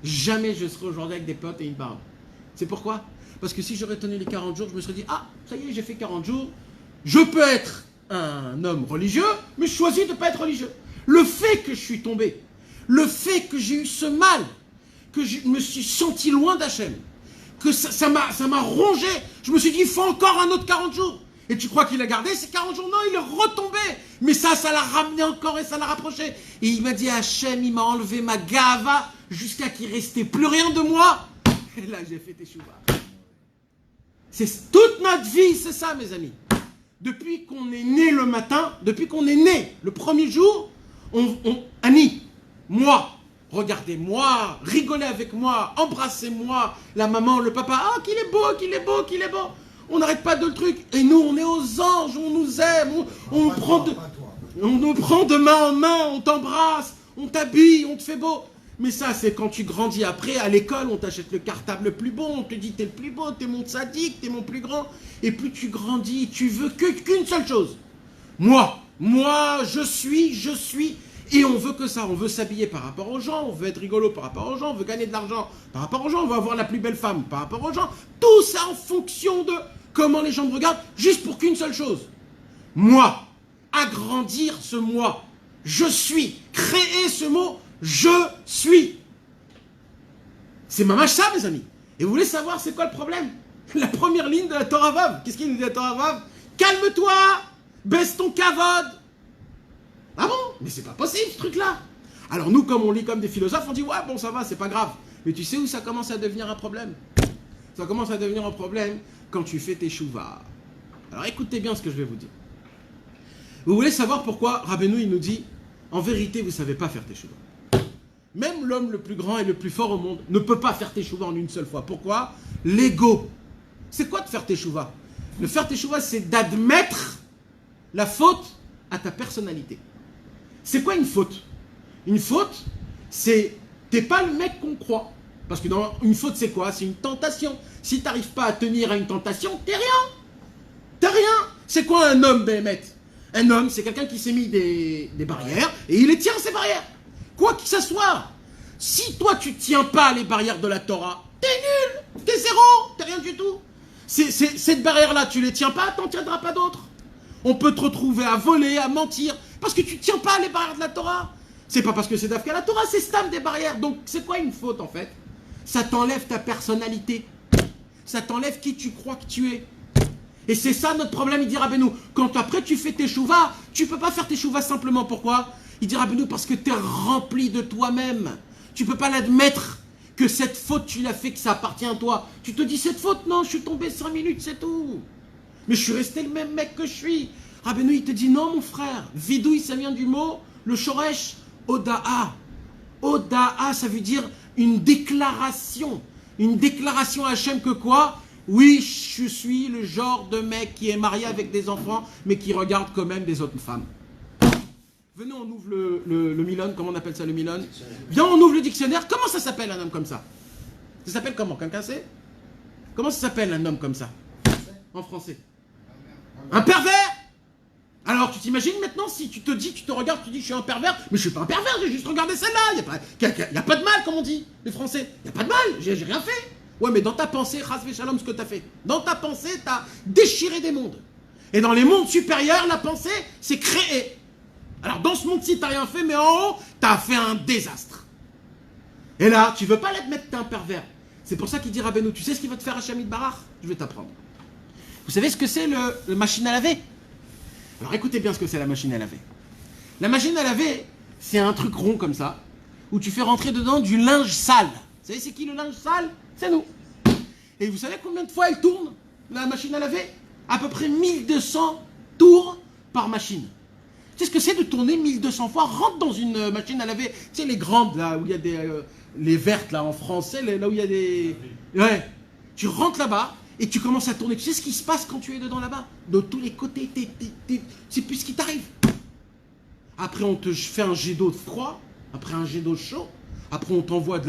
jamais je serais aujourd'hui avec des potes et une barbe. C'est pourquoi? Parce que si j'aurais tenu les 40 jours, je me serais dit, ah, ça y est, j'ai fait 40 jours, je peux être un homme religieux, mais je choisis de ne pas être religieux. Le fait que je suis tombé, le fait que j'ai eu ce mal, que je me suis senti loin d'Hachem, que ça m'a rongé, je me suis dit, il faut encore un autre 40 jours. Et tu crois qu'il a gardé ces 40 jours? Non, il est retombé. Mais ça l'a ramené encore et ça l'a rapproché. Et il m'a dit, Hachem, il m'a enlevé ma gava jusqu'à qu'il ne restait plus rien de moi. Et là, j'ai fait teshuva. C'est toute notre vie, c'est ça, mes amis. Depuis qu'on est né le matin, depuis qu'on est né le premier jour, Annie, moi, regardez-moi, rigolez avec moi, embrassez-moi, la maman, le papa, ah, qu'il est beau, qu'il est beau, qu'il est beau. On n'arrête pas de le truc. Et nous, on est aux anges, on nous aime, on nous prend de main en main, on t'embrasse, on t'habille, on te fait beau. Mais ça, c'est quand tu grandis après, à l'école, on t'achète le cartable le plus beau, on te dit t'es le plus beau, t'es mon sadique, t'es mon plus grand. Et plus tu grandis, tu veux qu'une seule chose. Moi, je suis, et on veut que ça. On veut s'habiller par rapport aux gens, on veut être rigolo par rapport aux gens, on veut gagner de l'argent par rapport aux gens, on veut avoir la plus belle femme par rapport aux gens. Tout ça en fonction de comment les gens me regardent, juste pour qu'une seule chose. Moi, agrandir ce moi, je suis, créer ce mot, je suis. C'est mamash ça, mes amis. Et vous voulez savoir c'est quoi le problème? La première ligne de la Torah Vav. Qu'est-ce qu'il nous dit la Torah Vav? Calme-toi, baisse ton kavod. Ah bon? Mais c'est pas possible ce truc-là. Alors nous, comme on lit comme des philosophes, on dit ouais, bon, ça va, c'est pas grave. Mais tu sais où ça commence à devenir un problème? Ça commence à devenir un problème quand tu fais tes chouvas. Alors écoutez bien ce que je vais vous dire. Vous voulez savoir pourquoi Rabbeinu il nous dit en vérité, vous ne savez pas faire tes chouvas. Même l'homme le plus grand et le plus fort au monde ne peut pas faire tes chouvas en une seule fois. Pourquoi? L'ego. C'est quoi de faire tes chouvas? Le faire tes chouvas, c'est d'admettre la faute à ta personnalité. C'est quoi une faute? Une faute, c'est t'es pas le mec qu'on croit. Parce que dans une faute, c'est quoi? C'est une tentation. Si tu n'arrives pas à tenir à une tentation, t'es rien. T'es rien. C'est quoi un homme, Béhémet? Un homme, c'est quelqu'un qui s'est mis des barrières et il les tient, ces barrières. Quoi que ce soit. Si toi, tu tiens pas les barrières de la Torah, t'es nul. T'es zéro. T'es rien du tout. Cette barrière-là, tu les tiens pas, t'en tiendras pas d'autres. On peut te retrouver à voler, à mentir, parce que tu tiens pas les barrières de la Torah. C'est pas parce que c'est d'Afka la Torah, c'est stam des barrières. Donc, c'est quoi une faute, en fait? Ça t'enlève ta personnalité. Ça t'enlève qui tu crois que tu es. Et c'est ça notre problème, il dit Rabbeinu. Quand après tu fais tes chouvas, tu peux pas faire tes chouvas simplement. Pourquoi? Il dit Rabbeinu, parce que tu es rempli de toi-même. Tu peux pas l'admettre que cette faute, tu l'as fait, que ça appartient à toi. Tu te dis, cette faute, non, je suis tombé 5 minutes, c'est tout. Mais je suis resté le même mec que je suis. Rabbeinu, il te dit, non, mon frère. Vidouille, ça vient du mot, le shoresh, oda'a. Oda'a, ça veut dire une déclaration. Une déclaration à Hachem que quoi? Oui, je suis le genre de mec qui est marié avec des enfants, mais qui regarde quand même des autres femmes. Venez, on ouvre le Milon. Comment on appelle ça, le Milon? Viens, on ouvre le dictionnaire. Comment ça s'appelle un homme comme ça? Ça s'appelle comment? Quelqu'un sait? Comment ça s'appelle un homme comme ça? En français. Un pervers! Alors, tu t'imagines maintenant, si tu te dis, tu te regardes, tu dis, je suis un pervers, mais je suis pas un pervers, j'ai juste regardé celle-là. Il n'y a pas de mal, comme on dit, les Français. Il n'y a pas de mal, j'ai rien fait. Ouais, mais dans ta pensée, Chasvé Shalom, ce que tu as fait. Dans ta pensée, tu as déchiré des mondes. Et dans les mondes supérieurs, la pensée, c'est créer. Alors, dans ce monde-ci, tu n'as rien fait, mais en haut, tu as fait un désastre. Et là, tu veux pas l'admettre que tu es un pervers. C'est pour ça qu'il dit Rabbeinu, tu sais ce qu'il va te faire Hachem Yitbarach? Je vais t'apprendre. Vous savez ce que c'est le machine à laver? Alors écoutez bien ce que c'est la machine à laver. La machine à laver, c'est un truc rond comme ça, où tu fais rentrer dedans du linge sale. Vous savez c'est qui le linge sale? C'est nous. Et vous savez combien de fois elle tourne, la machine à laver? À peu près 1200 tours par machine. Tu sais ce que c'est de tourner 1200 fois? Rentre dans une machine à laver, tu sais les grandes là, où il y a des... les vertes là en français, là où il y a des... Ouais. Tu rentres là-bas, et tu commences à tourner. Tu sais ce qui se passe quand tu es dedans là-bas? De tous les côtés, c'est plus ce qui t'arrive. Après, on te fait un jet d'eau froid. Après, un jet d'eau chaud. Après, on t'envoie de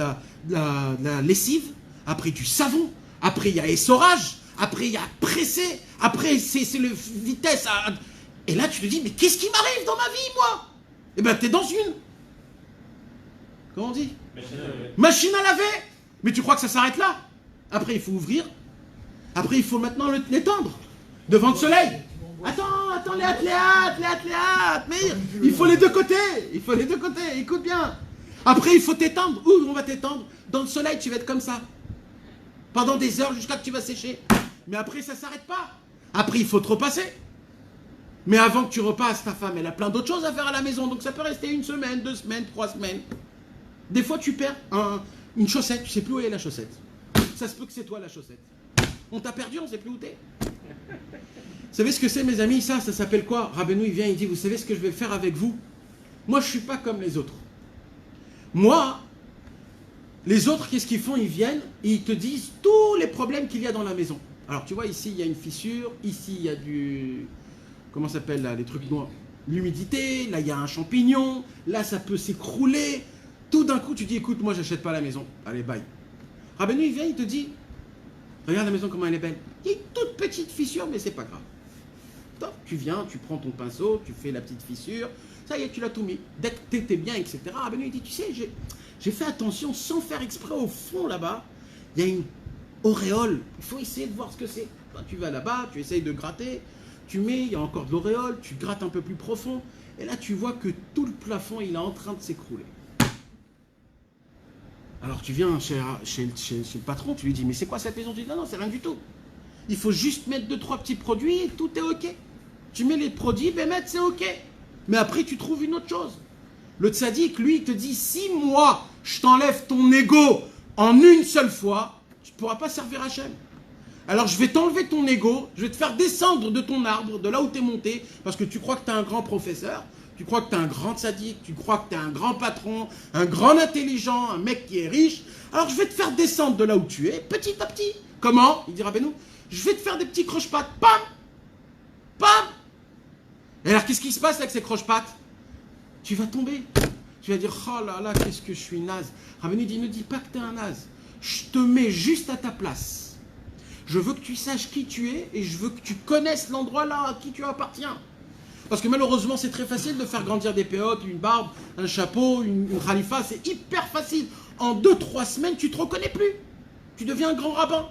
la lessive. Après, du savon. Après, il y a essorage. Après, il y a pressé. Après, c'est le vitesse. Et là, tu te dis, mais qu'est-ce qui m'arrive dans ma vie, moi? Eh ben, t'es dans une... Comment on dit? Machine à laver. Mais tu crois que ça s'arrête là? Après, il faut ouvrir. Après, il faut maintenant l'étendre devant le soleil. Attends, Léat, mais il faut les deux côtés. Écoute bien. Après, il faut t'étendre. Où on va t'étendre? Dans le soleil, tu vas être comme ça. Pendant des heures jusqu'à que tu vas sécher. Mais après, ça ne s'arrête pas. Après, il faut te repasser. Mais avant que tu repasses, ta femme, elle a plein d'autres choses à faire à la maison. Donc ça peut rester 1 semaine, 2 semaines, 3 semaines. Des fois, tu perds une chaussette. Tu ne sais plus où est la chaussette. Ça se peut que c'est toi la chaussette. On t'a perdu, on ne sait plus où t'es. Vous savez ce que c'est, mes amis? Ça s'appelle quoi? Rabbeinu, il vient, il dit, vous savez ce que je vais faire avec vous? Moi, je ne suis pas comme les autres. Moi, les autres, qu'est-ce qu'ils font? Ils viennent et ils te disent tous les problèmes qu'il y a dans la maison. Alors, tu vois, ici, il y a une fissure. Ici, il y a du... Comment ça s'appelle, là, les trucs noirs? L'humidité. Là, il y a un champignon. Là, ça peut s'écrouler. Tout d'un coup, tu dis, écoute, moi, j'achète pas la maison. Allez, bye. Rabbeinu, il vient, il te dit... Regarde la maison, comment elle est belle. Il y a une toute petite fissure, mais c'est pas grave. Top, tu viens, tu prends ton pinceau, tu fais la petite fissure. Ça y est, tu l'as tout mis. Dès que t'étais bien, etc. Rabbeinu, il dit, tu sais, j'ai fait attention, sans faire exprès, au fond, là-bas, il y a une auréole. Il faut essayer de voir ce que c'est. Tu vas là-bas, tu essayes de gratter, tu mets, il y a encore de l'auréole, tu grattes un peu plus profond. Et là, tu vois que tout le plafond, il est en train de s'écrouler. Alors tu viens chez le patron, tu lui dis, mais c'est quoi cette maison? Tu dis, non, c'est rien du tout. Il faut juste mettre 2-3 petits produits et tout est ok. Tu mets les produits, ben mettre c'est ok. Mais après tu trouves une autre chose. Le tzaddik, lui, il te dit, si moi, je t'enlève ton ego en une seule fois, tu ne pourras pas servir Hachem. Alors je vais t'enlever ton ego, je vais te faire descendre de ton arbre, de là où tu es monté, parce que tu crois que tu es un grand professeur. Tu crois que tu es un grand sadique, tu crois que tu es un grand patron, un grand intelligent, un mec qui est riche. Alors je vais te faire descendre de là où tu es, petit à petit. Comment? Il dira Rabbeinu, je vais te faire des petits croche-pattes. Pam! Pam! Et alors qu'est-ce qui se passe avec ces croche-pattes? Tu vas tomber. Tu vas dire, oh là là, qu'est-ce que je suis naze. Rabbeinu dit, ne dis pas que tu es un naze. Je te mets juste à ta place. Je veux que tu saches qui tu es et je veux que tu connaisses l'endroit là à qui tu appartiens. Parce que malheureusement, c'est très facile de faire grandir des péotes, une barbe, un chapeau, une khalifa. C'est hyper facile. En 2-3 semaines, tu ne te reconnais plus. Tu deviens un grand rabbin.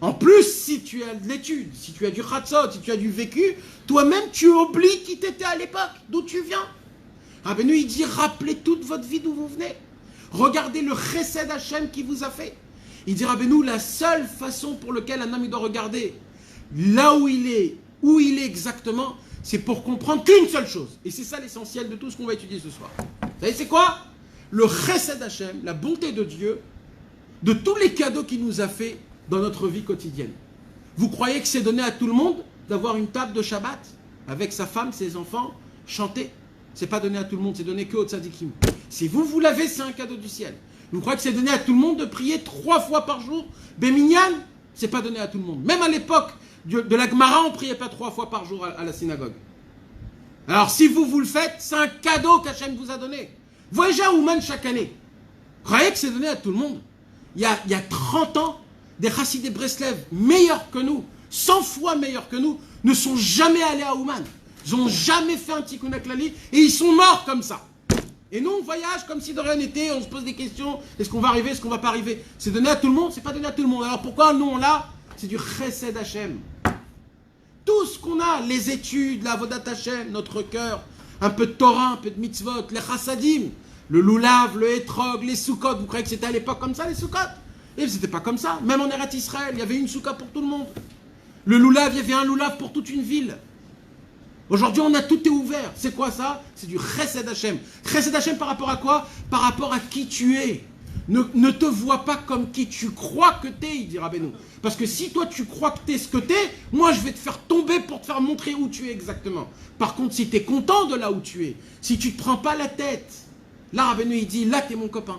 En plus, si tu as de l'étude, si tu as du khatzot, si tu as du vécu, toi-même, tu oublies qui t'étais à l'époque, d'où tu viens. Rabbeinu, il dit, rappelez toute votre vie d'où vous venez. Regardez le chesed Hachem qui vous a fait. Il dit, Rabbeinu, la seule façon pour laquelle un homme il doit regarder là où il est exactement, c'est pour comprendre qu'une seule chose. Et c'est ça l'essentiel de tout ce qu'on va étudier ce soir. Vous savez, c'est quoi? Le chesed Hachem, la bonté de Dieu, de tous les cadeaux qu'il nous a fait dans notre vie quotidienne. Vous croyez que c'est donné à tout le monde d'avoir une table de Shabbat avec sa femme, ses enfants, chanter? c'est pas donné à tout le monde, c'est donné que aux tzadikim. Si vous l'avez, c'est un cadeau du ciel. Vous croyez que c'est donné à tout le monde de prier 3 fois par jour? Béminyan, c'est pas donné à tout le monde. Même à l'époque de la Gemara, on priait pas 3 fois par jour à la synagogue. Alors si vous le faites, c'est un cadeau qu'Hachem vous a donné. Voyagez à Ouman chaque année. Vous croyez que c'est donné à tout le monde? Il y a 30 ans, des Chassidés Breslev meilleurs que nous, 100 fois meilleurs que nous, ne sont jamais allés à Ouman. Ils n'ont jamais fait un tikkun klali et ils sont morts comme ça. Et nous, on voyage comme si de rien n'était, on se pose des questions, est-ce qu'on va arriver, est-ce qu'on va pas arriver? C'est donné à tout le monde? C'est pas donné à tout le monde. Alors pourquoi nous, on l'a? C'est du chesed Hashem. Tout ce qu'on a, les études, la avodat Hashem, notre cœur, un peu de Torah, un peu de mitzvot, les chassadim, le loulav, le hétrog, les soukot. Vous croyez que c'était à l'époque comme ça, les soukot? Et c'était pas comme ça. Même en Eretz Israël, il y avait une soukha pour tout le monde. Le loulav, il y avait un loulav pour toute une ville. Aujourd'hui, on a tout est ouvert. C'est quoi ça? C'est du chesed Hashem. Chesed Hashem par rapport à quoi? Par rapport à qui tu es. Ne te vois pas comme qui tu crois que t'es, il dit Rabbeinu. Parce que si toi tu crois que t'es ce que t'es, moi je vais te faire tomber pour te faire montrer où tu es exactement. Par contre, si t'es content de là où tu es, si tu te prends pas la tête, là Rabbeinu il dit, là t'es mon copain.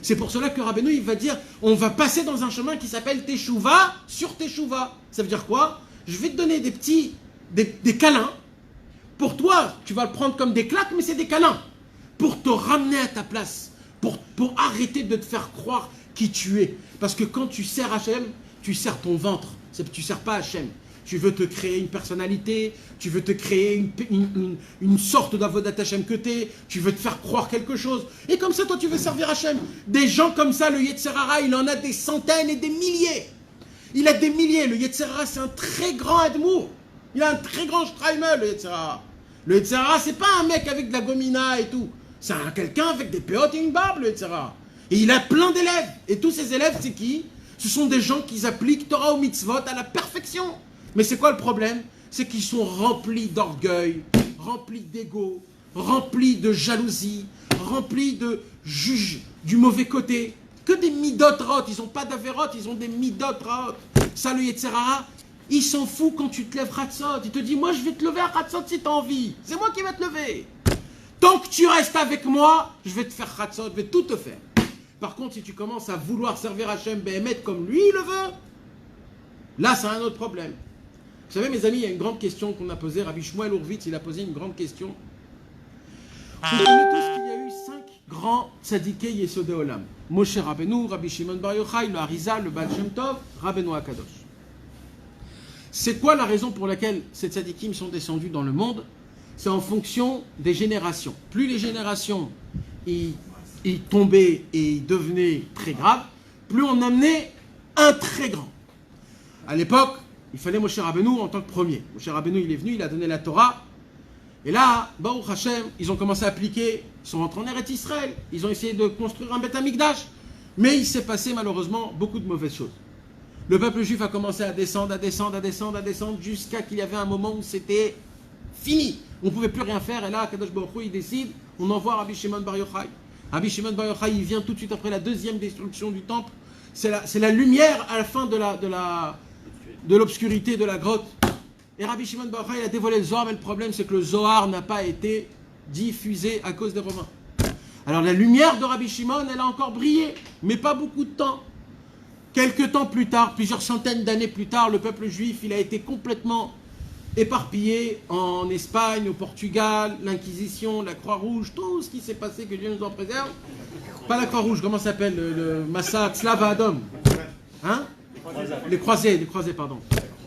C'est pour cela que Rabbeinu il va dire, on va passer dans un chemin qui s'appelle Teshuva sur Teshuva. Ça veut dire quoi? Je vais te donner des câlins. Pour toi, tu vas le prendre comme des claques, mais c'est des câlins. Pour te ramener à ta place. Pour arrêter de te faire croire qui tu es. Parce que quand tu sers Hachem, tu sers ton ventre. Tu ne sers pas Hachem. Tu veux te créer une personnalité, tu veux te créer une sorte d'avodat Hachem que tu es, tu veux te faire croire quelque chose. Et comme ça, toi, tu veux servir Hachem. Des gens comme ça, le Yetzer Hara, il en a des centaines et des milliers. Il a des milliers. Le Yetzer Hara, c'est un très grand admour. Il a un très grand Shtraimel, le Yetzer Hara. Le Yetzer Hara, c'est pas un mec avec de la gomina et tout. C'est quelqu'un avec des péotes et une barbe, le Yetzer Hara. Et il a plein d'élèves. Et tous ces élèves, c'est qui? Ce sont des gens qui appliquent Torah ou mitzvot à la perfection. Mais c'est quoi le problème? C'est qu'ils sont remplis d'orgueil, remplis d'ego, remplis de jalousie, remplis de juges du mauvais côté. Que des midot rot. Ils n'ont pas d'avérotes, ils ont des midot rot. Ça, le Yetzer Hara, il s'en fout quand tu te lèves Hatzot. Il te dit, moi je vais te lever à Hatzot si tu as envie. C'est moi qui vais te lever. Tant que tu restes avec moi, je vais te faire Hatzot, je vais tout te faire. Par contre, si tu commences à vouloir servir Hachem Behemet comme lui le veut, là c'est un autre problème. Vous savez mes amis, il y a une grande question qu'on a posée. Rabbi Shmuel Hurwitz, il a posé une grande question. Vous savez tous qu'il y a eu 5 grands tzadikei Yesodei Olam. Moshe Rabbeinu, Rabbi Shimon Bar Yochai, le Harizal, le Baal Shem Tov, Rabbeinu Akadosh. C'est quoi la raison pour laquelle ces tzadikim sont descendus dans le monde? C'est en fonction des générations. Plus les générations ils tombaient et ils devenaient très graves, plus on amenait un très grand. À l'époque, il fallait Moshe Rabbeinu en tant que premier. Moshe Rabbeinu, il est venu, il a donné la Torah. Et là, Baruch Hashem, ils ont commencé à appliquer, ils sont rentrés en Eretz Israël, ils ont essayé de construire un Beth Amikdash. Mais il s'est passé malheureusement beaucoup de mauvaises choses. Le peuple juif a commencé à descendre, jusqu'à qu'il y avait un moment où c'était fini. On ne pouvait plus rien faire. Et là, Kadosh Baruch Hu, il décide, on envoie Rabbi Shimon Bar Yochai. Rabbi Shimon Bar Yochai, il vient tout de suite après la deuxième destruction du temple. C'est la lumière à la fin de l'obscurité de la grotte. Et Rabbi Shimon Bar Yochai, il a dévoilé le Zohar, mais le problème, c'est que le Zohar n'a pas été diffusé à cause des Romains. Alors la lumière de Rabbi Shimon, elle a encore brillé, mais pas beaucoup de temps. Quelques temps plus tard, plusieurs centaines d'années plus tard, le peuple juif, il a été complètement éparpillé en Espagne, au Portugal, l'Inquisition, la Croix-Rouge, tout ce qui s'est passé, que Dieu nous en préserve. Pas la Croix-Rouge, comment ça s'appelle? Le Massacre, Slava Adom. Hein? Les croisés, pardon.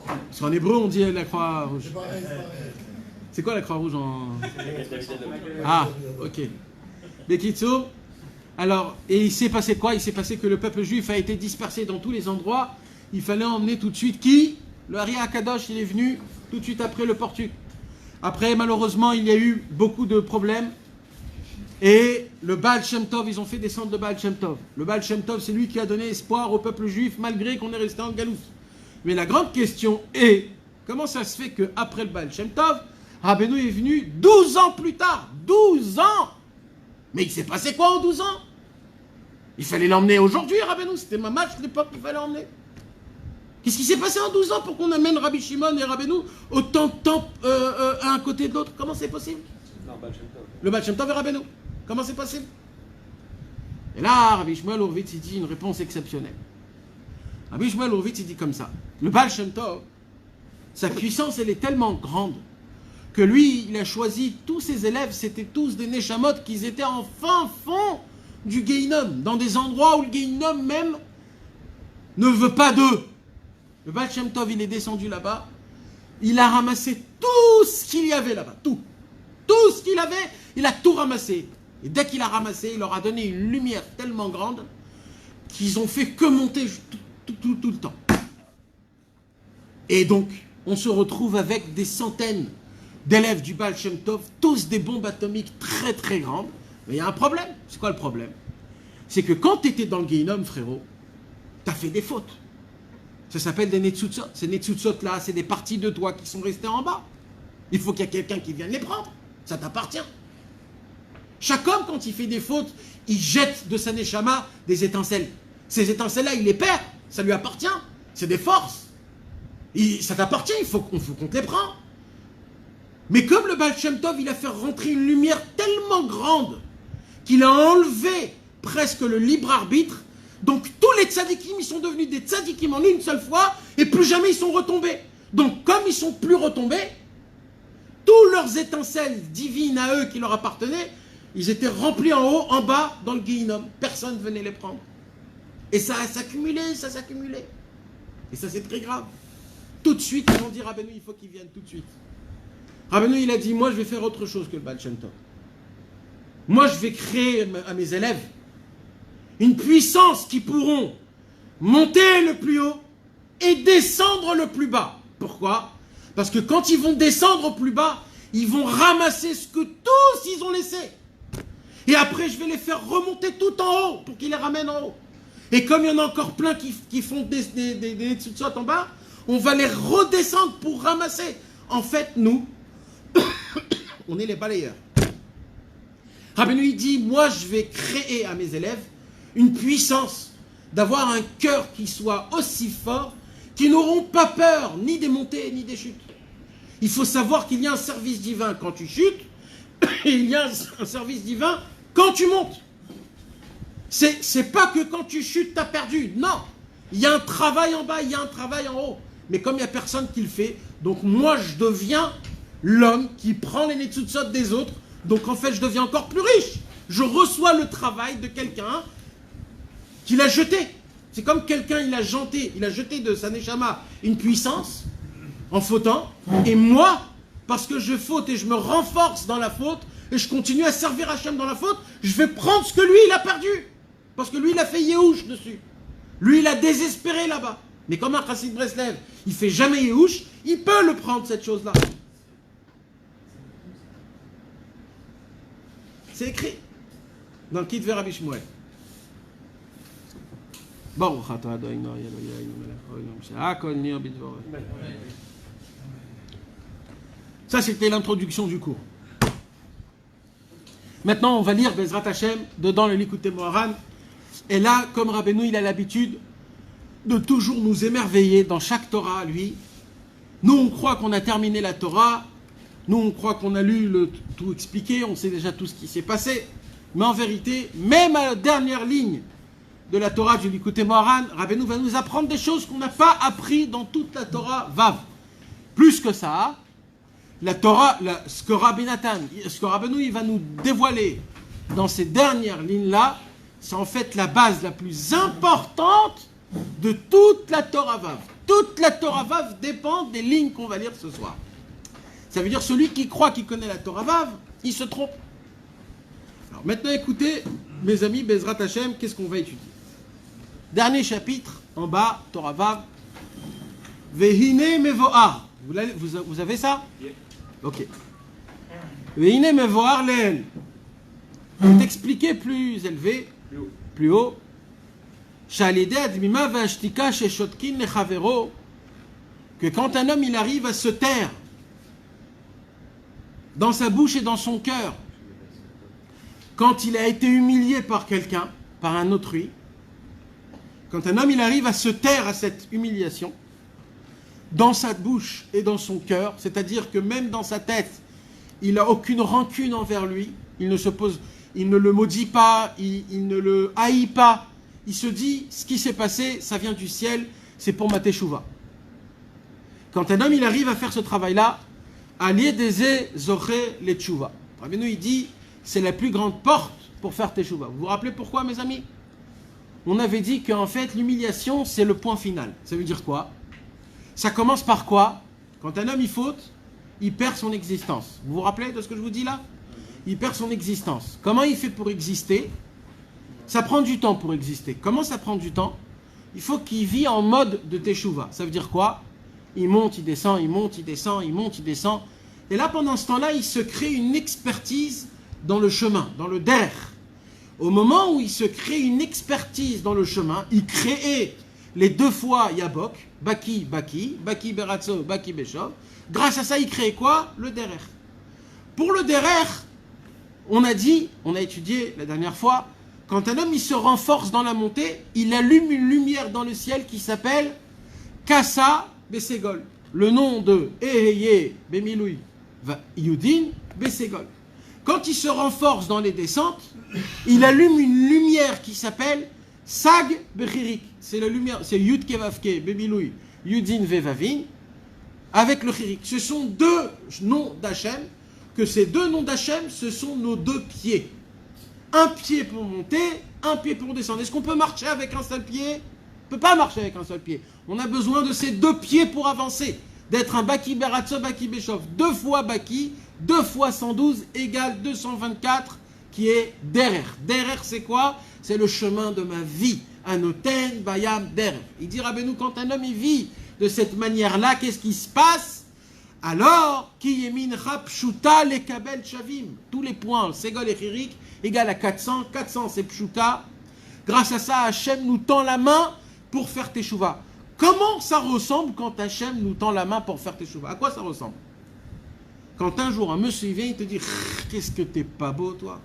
Parce qu'en hébreu, on dit la Croix-Rouge. C'est quoi la Croix-Rouge en... Ah, ok. Bekitso. Alors, et il s'est passé quoi? Il s'est passé que le peuple juif a été dispersé dans tous les endroits. Il fallait emmener tout de suite qui? Le Ari Akadosh, il est venu tout de suite après le Portugais. Après, malheureusement, il y a eu beaucoup de problèmes. Et le Baal Shem Tov, ils ont fait descendre le Baal Shem Tov. Le Baal Shem Tov, c'est lui qui a donné espoir au peuple juif, malgré qu'on est resté en Galoute. Mais la grande question est, comment ça se fait qu'après le Baal Shem Tov, Rabbeinu est venu 12 ans plus tard? 12 ans! Mais il s'est passé quoi en 12 ans? Il fallait l'emmener aujourd'hui, Rabbeinu. C'était ma match l'époque qu'il fallait l'emmener. Qu'est-ce qui s'est passé en 12 ans pour qu'on amène Rabbi Shimon et Rabbeinu autant de temps à un côté de l'autre? Comment c'est possible? Le Baal Shem Tov et Rabbeinu. Comment c'est possible? Et là, Rabbi Shmuel Horvitz, il dit une réponse exceptionnelle. Rabbi Shmuel Horvitz, il dit comme ça. Le Baal Shem Tov, sa puissance, elle est tellement grande que lui, il a choisi tous ses élèves, c'était tous des Neshamot qui étaient en fin fond du Gehinom, dans des endroits où le Gehinom même ne veut pas d'eux. Le Baal Shem Tov, il est descendu là-bas, il a ramassé tout ce qu'il y avait là-bas, tout. Tout ce qu'il avait, il a tout ramassé. Et dès qu'il a ramassé, il leur a donné une lumière tellement grande qu'ils ont fait que monter tout le temps. Et donc, on se retrouve avec des centaines d'élèves du Baal Shem Tov, tous des bombes atomiques très très grandes. Mais il y a un problème. C'est quoi le problème? C'est que quand tu étais dans le Gehinom, frérot, tu as fait des fautes. Ça s'appelle des Netzutzot. Ces Netzutzot là, c'est des parties de toi qui sont restées en bas. Il faut qu'il y ait quelqu'un qui vienne les prendre. Ça t'appartient. Chaque homme, quand il fait des fautes, il jette de sa neshama des étincelles. Ces étincelles-là, il les perd. Ça lui appartient. C'est des forces. Ça t'appartient, il faut qu'on te les prenne. Mais comme le Baal Shem Tov, il a fait rentrer une lumière tellement grande qu'il a enlevé presque le libre arbitre, donc tous les tzadikim, ils sont devenus des tzadikim en une seule fois, et plus jamais ils sont retombés. Donc comme ils sont plus retombés, tous leurs étincelles divines à eux qui leur appartenaient, ils étaient remplis en haut, en bas, dans le Gehinom. Personne ne venait les prendre. Et ça s'accumulait, ça s'accumulait. Et ça, c'est très grave. Tout de suite, ils ont dit, Rabbeinu, il faut qu'ils viennent tout de suite. Rabbeinu, il a dit, moi, je vais faire autre chose que le Baal Shem Tov. Moi, je vais créer à mes élèves une puissance qui pourront monter le plus haut et descendre le plus bas. Pourquoi? Parce que quand ils vont descendre au plus bas, ils vont ramasser ce que tous ils ont laissé. Et après, je vais les faire remonter tout en haut pour qu'ils les ramènent en haut. Et comme il y en a encore plein qui font des tzutzot en bas, on va les redescendre pour ramasser. En fait, nous, on est les balayeurs. Rabbeinu, il dit, moi, je vais créer à mes élèves une puissance d'avoir un cœur qui soit aussi fort qu'ils n'auront pas peur ni des montées ni des chutes. Il faut savoir qu'il y a un service divin quand tu chutes et il y a un service divin quand tu montes. C'est pas que quand tu chutes, tu as perdu. Non. Il y a un travail en bas, il y a un travail en haut. Mais comme il n'y a personne qui le fait, donc moi, je deviens l'homme qui prend les netzutzot des autres. Donc en fait, je deviens encore plus riche. Je reçois le travail de quelqu'un qui l'a jeté. C'est comme quelqu'un, il a jeté de sa neshama une puissance en fautant. Et moi, parce que je faute et je me renforce dans la faute, et je continue à servir Hachem dans la faute, je vais prendre ce que lui, il a perdu. Parce que lui, il a fait Yehush dessus. Lui, il a désespéré là-bas. Mais comme un Chassid Breslev, il fait jamais Yehush, il peut le prendre, cette chose-là. C'est écrit dans le Kitve Rabbi Shmuel. Ça, c'était l'introduction du cours. Maintenant, on va lire Bezrat Hashem dedans le Likutei Moharan. Et là, comme Rabbeinu, il a l'habitude de toujours nous émerveiller dans chaque Torah, lui. Nous, on croit qu'on a terminé la Torah. Nous, on croit qu'on a lu tout expliqué. On sait déjà tout ce qui s'est passé. Mais en vérité, même à la dernière ligne de la Torah du Likutei Moharan, Rabbeinu va nous apprendre des choses qu'on n'a pas appris dans toute la Torah Vav. Plus que ça, la Torah, ce que Rabbeinu il va nous dévoiler dans ces dernières lignes-là, c'est en fait la base la plus importante de toute la Torah Vav. Toute la Torah Vav dépend des lignes qu'on va lire ce soir. Ça veut dire celui qui croit qu'il connaît la Torah Vav, il se trompe. Alors maintenant écoutez, mes amis, Bezrat Hashem, qu'est-ce qu'on va étudier? Dernier chapitre, en bas, Torah Vav. Vehine mevoar. Vous avez ça? Ok. Vehine mevoar leel. C'est expliqué plus élevé, plus haut. Shalide admima vashtika sheshotkin lechavero. Que quand un homme il arrive à se taire dans sa bouche et dans son cœur, quand il a été humilié par quelqu'un, par un autrui, quand un homme il arrive à se taire à cette humiliation, dans sa bouche et dans son cœur, c'est-à-dire que même dans sa tête, il n'a aucune rancune envers lui, il ne le maudit pas, il ne le haït pas. Il se dit, ce qui s'est passé, ça vient du ciel, c'est pour ma teshuva. Quand un homme il arrive à faire ce travail-là, Aliedeze Zoche le teshuva. Rabbeinu il dit, c'est la plus grande porte pour faire teshuva. Vous vous rappelez pourquoi, mes amis? On avait dit qu'en fait, l'humiliation, c'est le point final. Ça veut dire quoi? Ça commence par quoi? Quand un homme il faute, il perd son existence. Vous vous rappelez de ce que je vous dis là? Il perd son existence. Comment il fait pour exister? Ça prend du temps pour exister. Comment ça prend du temps? Il faut qu'il vit en mode de teshuva. Ça veut dire quoi? Il monte, il descend, il monte, il descend, il monte, il descend. Et là, pendant ce temps-là, il se crée une expertise dans le chemin, dans le der. Au moment où il se crée une expertise dans le chemin, il crée les 2 fois Yabok, Baki, Baki, Baki Beratzo, Baki Beshov. Grâce à ça, il crée quoi? Le derer. Pour le derer, on a étudié la dernière fois, quand un homme il se renforce dans la montée, il allume une lumière dans le ciel qui s'appelle Kassa Besegol. Le nom de Eheye Bemiloui Yudin Besegol. Quand il se renforce dans les descentes, il allume une lumière qui s'appelle Sag Bechirik. C'est la lumière, c'est Yud Kevavke Bemiloui Yudin Vevavin avec le Chirik. Ce sont 2 noms d'Hachem, que ces 2 noms d'Hachem, ce sont nos 2 pieds. Un pied pour monter, un pied pour descendre. Est-ce qu'on peut marcher avec un seul pied? On ne peut pas marcher avec un seul pied. On a besoin de ces 2 pieds pour avancer. D'être un Baki Beratzo, Baki Beshov. 2 fois Baki, 2 fois 112 égale 224, qui est Derer. Derer, c'est quoi? C'est le chemin de ma vie. Anoten Bayam Derer. Il dit Rabbeinu, quand un homme il vit de cette manière-là, qu'est-ce qui se passe? Alors, Ki Yemin Rapshuta le Kabel Shavim. Tous les points, Segol et Chirik, égale à 400. 400, c'est Pshuta. Grâce à ça, Hachem nous tend la main pour faire Teshuvah. Comment ça ressemble quand Hachem nous tend la main pour faire Teshuvah? À quoi ça ressemble? Quand un jour un monsieur vient, il te dit « Qu'est-ce que t'es pas beau, toi ?»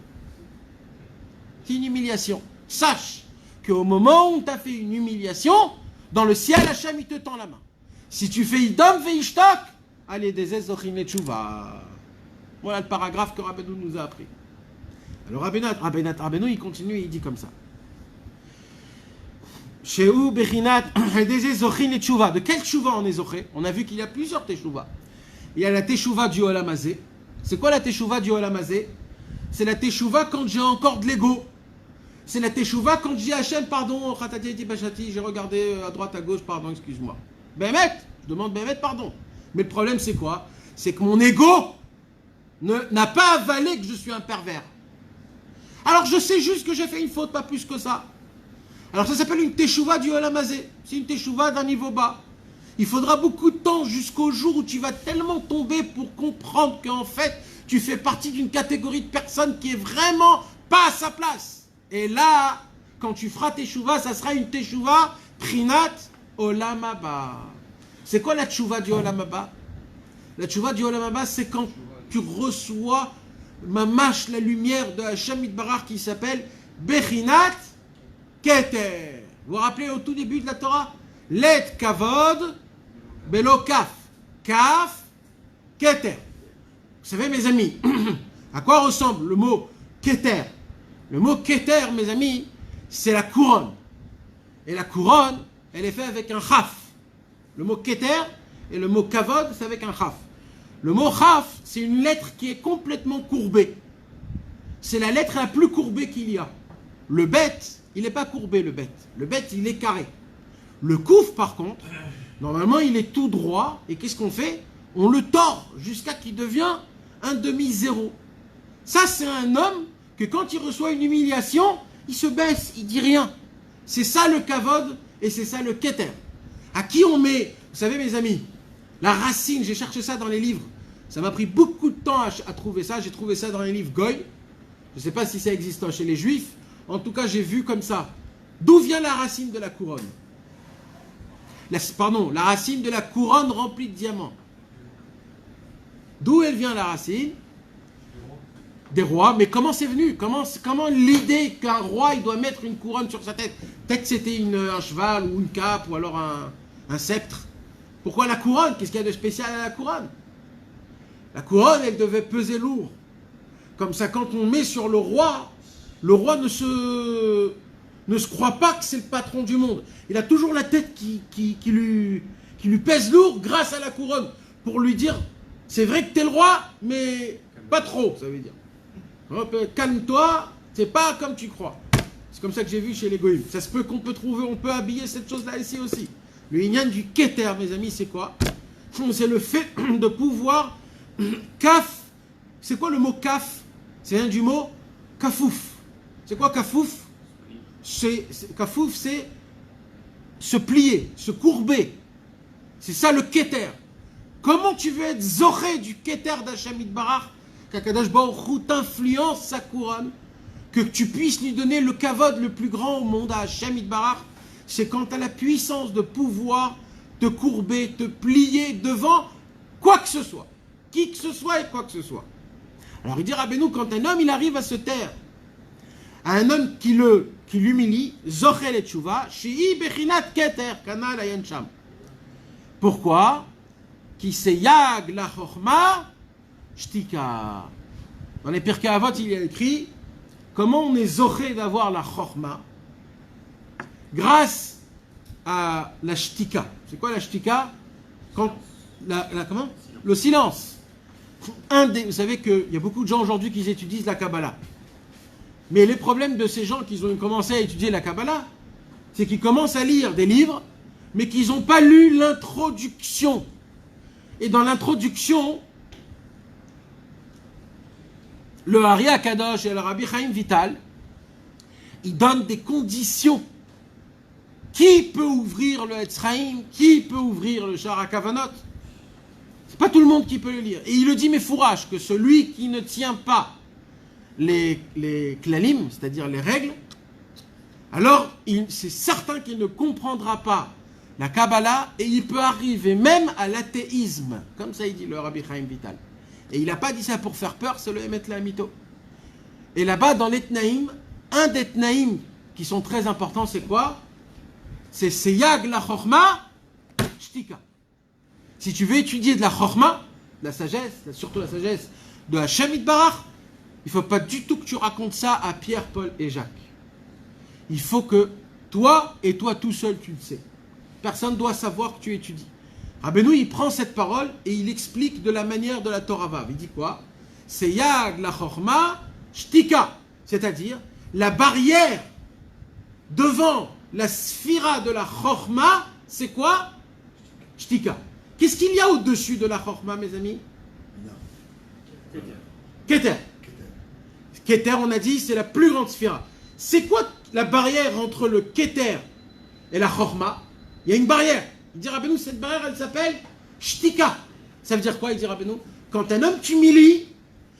C'est une humiliation. Sache qu'au moment où tu as fait une humiliation, dans le ciel, Hachem, il te tend la main. Si tu fais Idom veishtok, allez, des ezochin et tchouva. Voilà le paragraphe que Rabbeinu nous a appris. Alors Rabbeinu, il continue et il dit comme ça. Sheu bechinat des ezochin et tchouva. De quel tchouva on est zoché? On a vu qu'il y a plusieurs teshuvah. Il y a la teshuvah du Olam Hazé. C'est quoi la teshuvah du Olam Hazé? C'est la teshuvah quand j'ai encore de l'ego. C'est la teshuvah quand je dis Hachem, pardon, j'ai regardé à droite, à gauche, pardon, excuse-moi. Bémet, je demande Bémet, pardon. Mais le problème, c'est quoi? C'est que mon ego n'a pas avalé que je suis un pervers. Alors je sais juste que j'ai fait une faute, pas plus que ça. Alors ça s'appelle une teshuvah du Olam Hazé. C'est une teshuvah d'un niveau bas. Il faudra beaucoup de temps jusqu'au jour où tu vas tellement tomber pour comprendre qu'en fait, tu fais partie d'une catégorie de personnes qui est vraiment pas à sa place. Et là, quand tu feras teshuvah, ça sera une teshuvah prinat olam haba. C'est quoi la teshuvah du olam haba? La teshuvah du olam haba, c'est quand tu reçois mamash, la lumière de Hachem Yitbarach qui s'appelle Bechinat Keter. Vous vous rappelez au tout début de la Torah? Let kavod belo kaf. Kaf Keter. Vous savez, mes amis, à quoi ressemble le mot Keter? Le mot Keter, mes amis, c'est la couronne. Et la couronne, elle est faite avec un chaf. Le mot Keter et le mot kavod, c'est avec un chaf. Le mot chaf, c'est une lettre qui est complètement courbée. C'est la lettre la plus courbée qu'il y a. Le bête, il n'est pas courbé, le bête. Le bête, il est carré. Le kouf, par contre, normalement, il est tout droit. Et qu'est-ce qu'on fait? On le tord jusqu'à qu'il devient un demi-zéro. Ça, c'est un homme que quand il reçoit une humiliation, il se baisse, il dit rien. C'est ça le kavod et c'est ça le keter. À qui on met, vous savez mes amis, la racine, j'ai cherché ça dans les livres. Ça m'a pris beaucoup de temps à trouver ça. J'ai trouvé ça dans les livres Goy. Je ne sais pas si ça existe chez les juifs. En tout cas, j'ai vu comme ça. D'où vient la racine de la couronne? La racine de la couronne remplie de diamants. D'où elle vient la racine? Des rois. Mais comment c'est venu? Comment l'idée qu'un roi il doit mettre une couronne sur sa tête? Peut-être c'était un cheval ou une cape ou alors un sceptre. Pourquoi la couronne? Qu'est-ce qu'il y a de spécial à la couronne? La couronne, elle devait peser lourd. Comme ça, quand on met sur le roi ne se croit pas que c'est le patron du monde. Il a toujours la tête qui lui pèse lourd grâce à la couronne. Pour lui dire, c'est vrai que t'es le roi, mais pas trop, ça veut dire. Calme-toi, c'est pas comme tu crois. C'est comme ça que j'ai vu chez les Goïms. Ça se peut qu'on peut trouver, on peut habiller cette chose-là ici aussi. Le Inyan du Keter, mes amis, c'est quoi? C'est le fait de pouvoir kaf. C'est quoi le mot kaf? C'est un du mot kafouf. C'est quoi kafouf? Kafouf, c'est se plier, se courber. C'est ça le Keter. Comment tu veux être zoré du Keter d'Hachem Yitbarach, qu'Akadosh Baruch Hu t'influence sa couronne, que tu puisses lui donner le kavod le plus grand au monde à Hachem Yitbarach? C'est quand tu as la puissance de pouvoir te courber, te plier devant quoi que ce soit. Qui que ce soit et quoi que ce soit. Alors il dit Rabbeinu, quand un homme il arrive à se taire, à un homme qui l'humilie, Zochel et Tshuva, Shei Bechinat Keter, Kana Layan Sham. Pourquoi? Qui se yag la chorma, shtika. Dans les Pirkei Avot, il y a écrit comment on est zoché d'avoir la chorma grâce à la shtika. C'est quoi la shtika? Comment? Le silence. Vous savez qu'il y a beaucoup de gens aujourd'hui qui étudient la Kabbalah. Mais les problèmes de ces gens qui ont commencé à étudier la Kabbalah, c'est qu'ils commencent à lire des livres, mais qu'ils n'ont pas lu l'introduction. Et dans l'introduction, le Ari Akadosh et le Rabbi Chaim Vital, ils donnent des conditions. Qui peut ouvrir le Etzraïm? Qui peut ouvrir le Shara Kavanot? C'est pas tout le monde qui peut le lire. Et il le dit, mais fourrage, que celui qui ne tient pas les klalim, c'est-à-dire les règles, alors c'est certain qu'il ne comprendra pas la Kabbalah et il peut arriver même à l'athéisme. Comme ça, il dit le Rabbi Chaim Vital. Et il n'a pas dit ça pour faire peur, c'est le Emet Lamito. Et là-bas, dans les Tnaïm, un des Tnaïm qui sont très importants, c'est quoi? C'est Seyag la Chorma, Shtika. Si tu veux étudier de la Chorma, de la sagesse, surtout la sagesse de Hachem Yitbarach, il ne faut pas du tout que tu racontes ça à Pierre, Paul et Jacques. Il faut que toi et toi tout seul, tu le sais. Personne ne doit savoir que tu étudies. Rabbeinu, il prend cette parole et il explique de la manière de la Torah Vav. Il dit quoi? C'est Yag la Chorma Shtika. C'est-à-dire la barrière devant la sphira de la Chorma, c'est quoi? Shtika. Qu'est-ce qu'il y a au-dessus de la Chorma, mes amis? Keter. Keter, on a dit, c'est la plus grande sphira. C'est quoi la barrière entre le Keter et la Chorma? Il y a une barrière. Il dit Rabbeinu, cette barrière, elle s'appelle Shtika. Ça veut dire quoi, il dit Rabbeinu? Quand un homme t'humilie,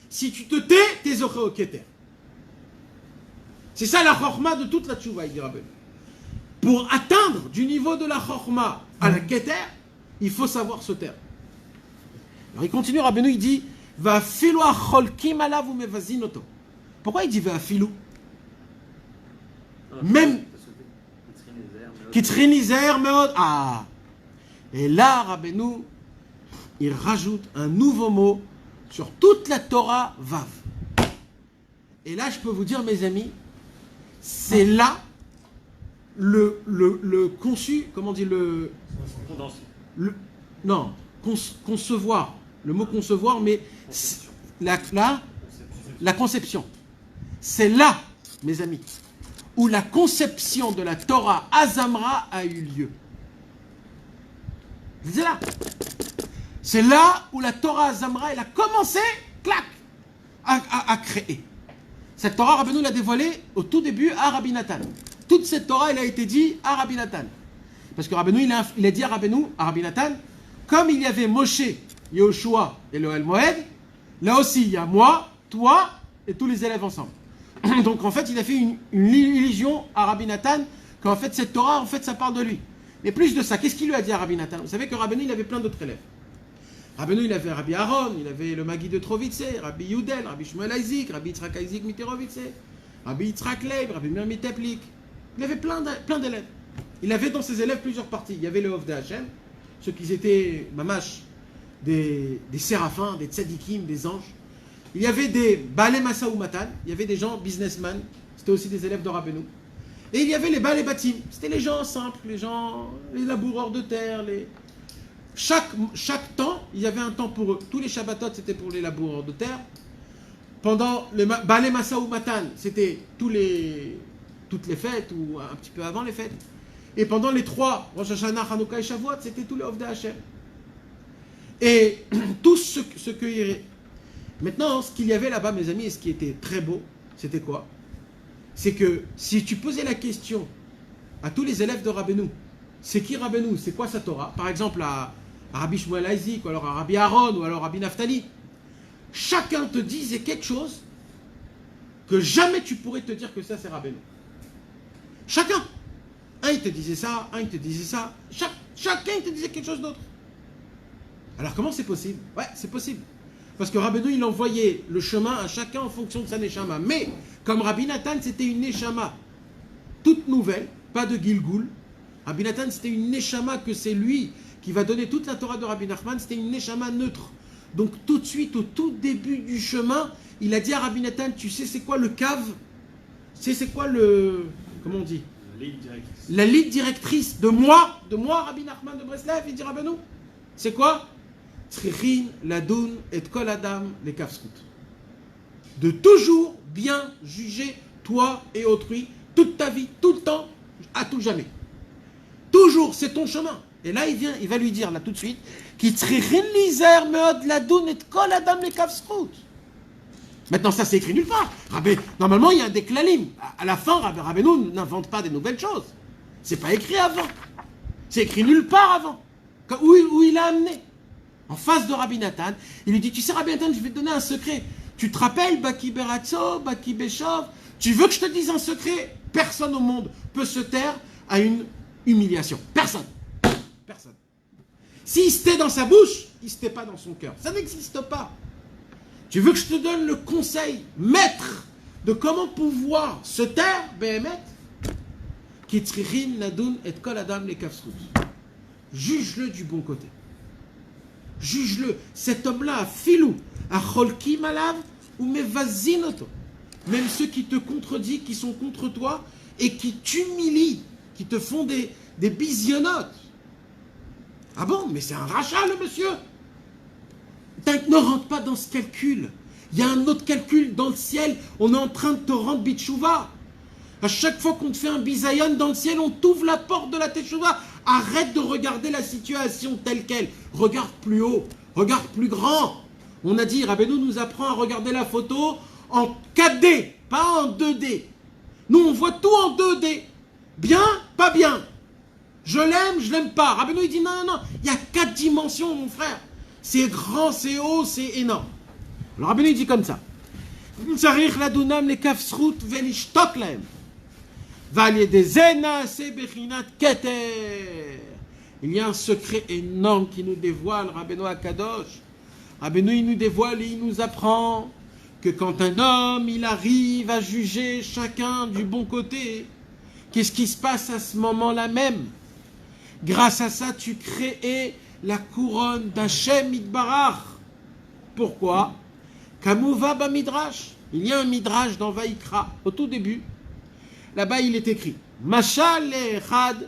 si tu te tais, t'es zoché au Keter. C'est ça la Chorma de toute la Tchouva, il dit Rabbeinu. Pour atteindre du niveau de la Chorma à la Keter, il faut savoir se taire. Alors il continue, Rabbeinu, il dit Va filou acholkim alav umevazinoto. Pourquoi il dit va filou? Même Kitrinizer meod. Ah. Et là, Rabbeinu, il rajoute un nouveau mot sur toute la Torah Vav. Et là, je peux vous dire, mes amis, c'est là le conçu, comment on dit non, concevoir, le mot concevoir, mais la conception. C'est là, mes amis, où la conception de la Torah Azamra a eu lieu. C'est là. C'est là où la Torah Azamra, elle a commencé, clac, à créer. Cette Torah, Rabbeinu l'a dévoilée au tout début à Rabbi Nathan. Toute cette Torah, elle a été dit à Rabbi Nathan. Parce que Rabbeinu, il a dit à Rabbi Nathan, comme il y avait Moshe, Yehoshua et le Moed, là aussi, il y a moi, toi et tous les élèves ensemble. Donc en fait, il a fait une illusion à Rabbi Nathan qu'en fait, cette Torah, en fait, ça parle de lui. Mais plus de ça, qu'est-ce qu'il lui a dit à Rabbi Nathan? Vous savez que Rabbeinu, il avait plein d'autres élèves. Rabbeinu, il avait Rabbi Aaron, il avait le Magi de Trovitse, Rabbi Yudel, Rabbi Shmuel Isaac, Rabbi Yitzhak Isaac Miterovitse, Rabbi Yitzhak Leib, Rabbi Meir Miteplik. Il avait plein d'élèves. Il avait dans ses élèves plusieurs parties. Il y avait le Hovdei Hashem, ceux qui étaient mamash des séraphins, des tzadikim, des anges. Il y avait des Baalei Masa Umatan, il y avait des gens businessmen, c'était aussi des élèves de Rabbeinu. Et il y avait les Baalei Batim, c'était les gens simples, les laboureurs de terre. Chaque temps, il y avait un temps pour eux. Tous les Shabbatot, c'était pour les laboureurs de terre. Pendant les Baalei Masa Umatan, c'était toutes les fêtes ou un petit peu avant les fêtes. Et pendant les 3, Rosh Hashanah, Hanouka et Shavuot, c'était tous les Ovdei Hashem. Et tous se cueilleraient. Maintenant, ce qu'il y avait là-bas, mes amis, et ce qui était très beau, c'était quoi? C'est que si tu posais la question à tous les élèves de Rabbeinu, c'est qui Rabbeinu? C'est quoi sa Torah? Par exemple, à Rabbi Shmuel Isaac, ou alors à Rabbi Aaron, ou alors à Rabbi Naftali. Chacun te disait quelque chose que jamais tu pourrais te dire que ça, c'est Rabbeinu. Chacun. Un, il te disait ça, un, il te disait ça. Chacun, il te disait quelque chose d'autre. Alors, comment c'est possible? Ouais, c'est possible. Parce que Rabbeinu, il envoyait le chemin à chacun en fonction de sa neshama. Mais, comme Rabbi Nathan, c'était une neshama toute nouvelle, pas de Gilgul. Rabbi Nathan, c'était une neshama que c'est lui qui va donner toute la Torah de Rabbi Nachman. C'était une neshama neutre. Donc, tout de suite, au tout début du chemin, il a dit à Rabbi Nathan, tu sais c'est quoi le cave? C'est quoi le... Comment on dit? La ligne directrice de moi, Rabbi Nachman de Breslev, il dit Rabbeinu. C'est quoi? Tzrichin, Ladun et Kol Adam, les Kafsrout. De toujours bien juger toi et autrui, toute ta vie, tout le temps, à tout jamais. Toujours, c'est ton chemin. Et là, il va lui dire, là, tout de suite, Ki Tzrichin lizer meod Ladun et Kol Adam, les Kafsrout. Maintenant, ça, c'est écrit nulle part. Normalement, il y a des klalim. À la fin, Rabbeinu n'invente pas des nouvelles choses. C'est pas écrit avant. C'est écrit nulle part avant. Où il a amené. En face de Rabbi Nathan, il lui dit, tu sais Rabbi Nathan, je vais te donner un secret. Tu te rappelles Baki Beratzo, Baki Beshov? Tu veux que je te dise un secret? Personne au monde peut se taire à une humiliation. Personne. Personne. S'il se tait dans sa bouche, il ne se tait pas dans son cœur. Ça n'existe pas. Tu veux que je te donne le conseil, maître, de comment pouvoir se taire, Behemet? Ki tzrichin ladun et kol adam le kafsrout. Juge-le du bon côté. Juge-le. Cet homme-là a filou, a cholkim alav ou mevazinoto. Même ceux qui te contredisent, qui sont contre toi et qui t'humilient, qui te font des bisionnotes. Ah bon, mais c'est un rachat le monsieur. Ne rentre pas dans ce calcul. Il y a un autre calcul dans le ciel. On est en train de te rendre bitchouva. À chaque fois qu'on te fait un bisayon dans le ciel, on t'ouvre la porte de la teshuva. Arrête de regarder la situation telle qu'elle. Regarde plus haut. Regarde plus grand. On a dit, Rabbeinu nous apprend à regarder la photo en 4D, pas en 2D. Nous, on voit tout en 2D. Bien, pas bien. Je l'aime pas. Rabbeinu, il dit non. Il y a 4 dimensions, mon frère. C'est grand, c'est haut, c'est énorme. Alors Rabbeinu dit comme ça. Il y a un secret énorme qui nous dévoile, Rabbeinu Akadosh. Rabbeinu, il nous dévoile et il nous apprend que quand un homme, il arrive à juger chacun du bon côté, qu'est-ce qui se passe à ce moment-là même? Grâce à ça, tu crées la couronne d'Hachem Yitbarach. Pourquoi? Kamouva ba midrash. Il y a un midrash dans Vaïkra, au tout début. Là-bas, il est écrit Mashal echad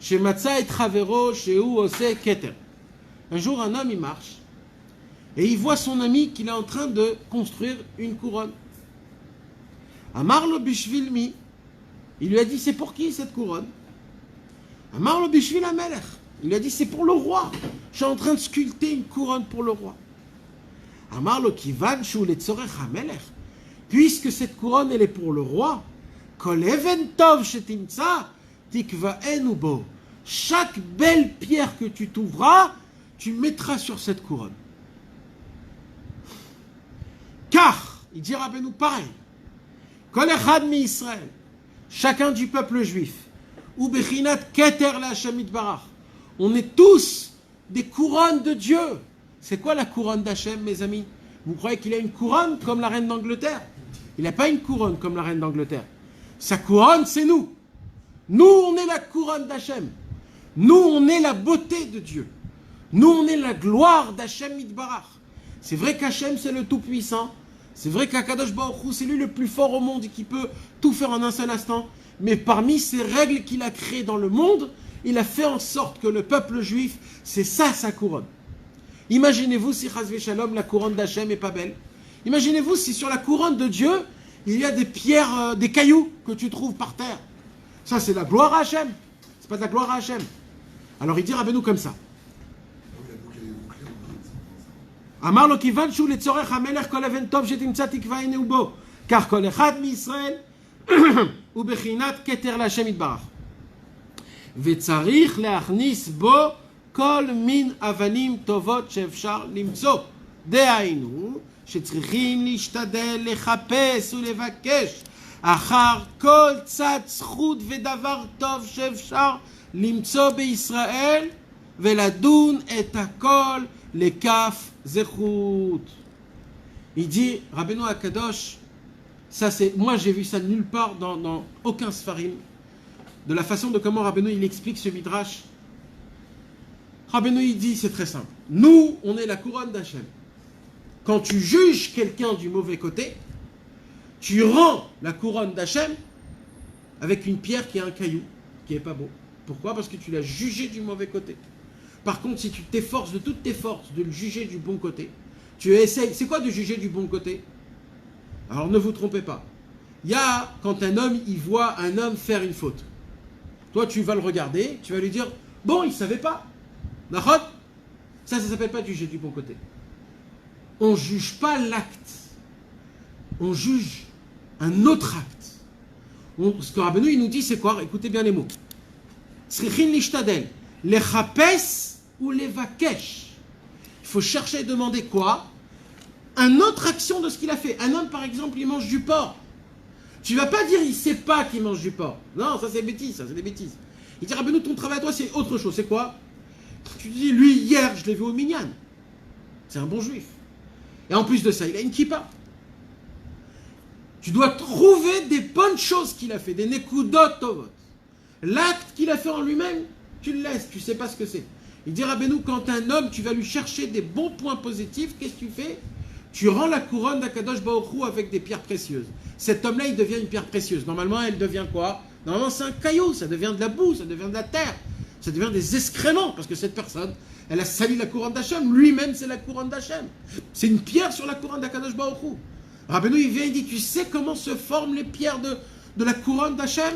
shematza et chavero sheu ose keter. Un jour, un homme, il marche et il voit son ami qu'il est en train de construire une couronne. Amar lo bishvil mi. Il lui a dit, c'est pour qui cette couronne? Amar lo bishvil hamelech. Il lui a dit, c'est pour le roi. Je suis en train de sculpter une couronne pour le roi. Amar lo kivan shu letzorech hamelech. Puisque cette couronne, elle est pour le roi, kol even tov shetimtza tikvaenu bo. Chaque belle pierre que tu trouveras, tu mettras sur cette couronne. Car, il dit Rabbeinu pareil, kol echad mi Israël, chacun du peuple juif, ou bechinat keter la Hashem Yitbarach. On est tous des couronnes de Dieu. C'est quoi la couronne d'Hachem, mes amis? Vous croyez qu'il a une couronne comme la reine d'Angleterre? Il n'a pas une couronne comme la reine d'Angleterre. Sa couronne, c'est nous. Nous, on est la couronne d'Hachem. Nous, on est la beauté de Dieu. Nous, on est la gloire d'Hachem Mitbarach. C'est vrai qu'Hachem, c'est le Tout-Puissant. C'est vrai qu'Akadosh Baruch Hu, c'est lui le plus fort au monde et qui peut tout faire en un seul instant. Mais parmi ces règles qu'il a créées dans le monde, il a fait en sorte que le peuple juif, c'est ça sa couronne. Imaginez-vous si Chas v'Shalom, la couronne d'Hachem n'est pas belle. Imaginez-vous si sur la couronne de Dieu, il y a des pierres, des cailloux que tu trouves par terre. Ça, c'est la gloire à Hachem. C'est pas de la gloire à Hachem. Alors il dit Rabbeinu comme ça. אמר לו כיוון שהוא לצורך המלך כל אבן טוב שתמצא תקווה בו כך כל אחד מישראל הוא בחינת כתר להשם יתברך וצריך להכניס בו כל מין אבנים טובות שאפשר למצוא דהיינו שצריכים להשתדל לחפש ולבקש אחר כל צד זכות ודבר טוב שאפשר למצוא בישראל ולדון את הכל לכף זכות. Il dit, Rabbeinu Akadosh, ça c'est, moi j'ai vu ça nulle part dans aucun Sfarim, de la façon de comment Rabbeinu il explique ce midrash. Rabbeinu il dit, c'est très simple. Nous, on est la couronne d'Hachem. Quand tu juges quelqu'un du mauvais côté, tu rends la couronne d'Hachem avec une pierre qui est un caillou, qui est pas beau. Pourquoi? Parce que tu l'as jugé du mauvais côté. Par contre, si tu t'efforces de toutes tes forces de le juger du bon côté, tu essayes. C'est quoi de juger du bon côté? Alors ne vous trompez pas. Il y a quand un homme, il voit un homme faire une faute. Toi, tu vas le regarder, tu vas lui dire, bon, il ne savait pas. Nachot? Ça ne s'appelle pas juger du bon côté. On ne juge pas l'acte. On juge un autre acte. Ce que Rabbeinu, il nous dit, c'est quoi? Écoutez bien les mots. Srichin lishtadel. Les chapes ou les vakesh. Il faut chercher et demander quoi? Une autre action de ce qu'il a fait. Un homme, par exemple, il mange du porc. Tu ne vas pas dire il ne sait pas qu'il mange du porc. Non, ça c'est bêtise, ça c'est des bêtises. Il dit, Rabbeinu, ton travail à toi, c'est autre chose. C'est quoi? Tu dis, lui, hier, je l'ai vu au Minyan. C'est un bon juif. Et en plus de ça, il a une kippa. Tu dois trouver des bonnes choses qu'il a fait, des nekudot tovot. L'acte qu'il a fait en lui-même, tu le laisses, tu ne sais pas ce que c'est. Il dit Rabbeinu, quand un homme, tu vas lui chercher des bons points positifs, qu'est-ce que tu fais? Tu rends la couronne d'Akadosh Baruch Hu avec des pierres précieuses. Cet homme-là, il devient une pierre précieuse. Normalement, elle devient quoi? Normalement, c'est un caillou, ça devient de la boue, ça devient de la terre, ça devient des excréments, parce que cette personne, elle a sali la couronne d'Hachem, lui-même, c'est la couronne d'Hachem. C'est une pierre sur la couronne d'Akadosh Baruch Hu. Rabbeinu, il vient, il dit, tu sais comment se forment les pierres de la couronne d'Hachem?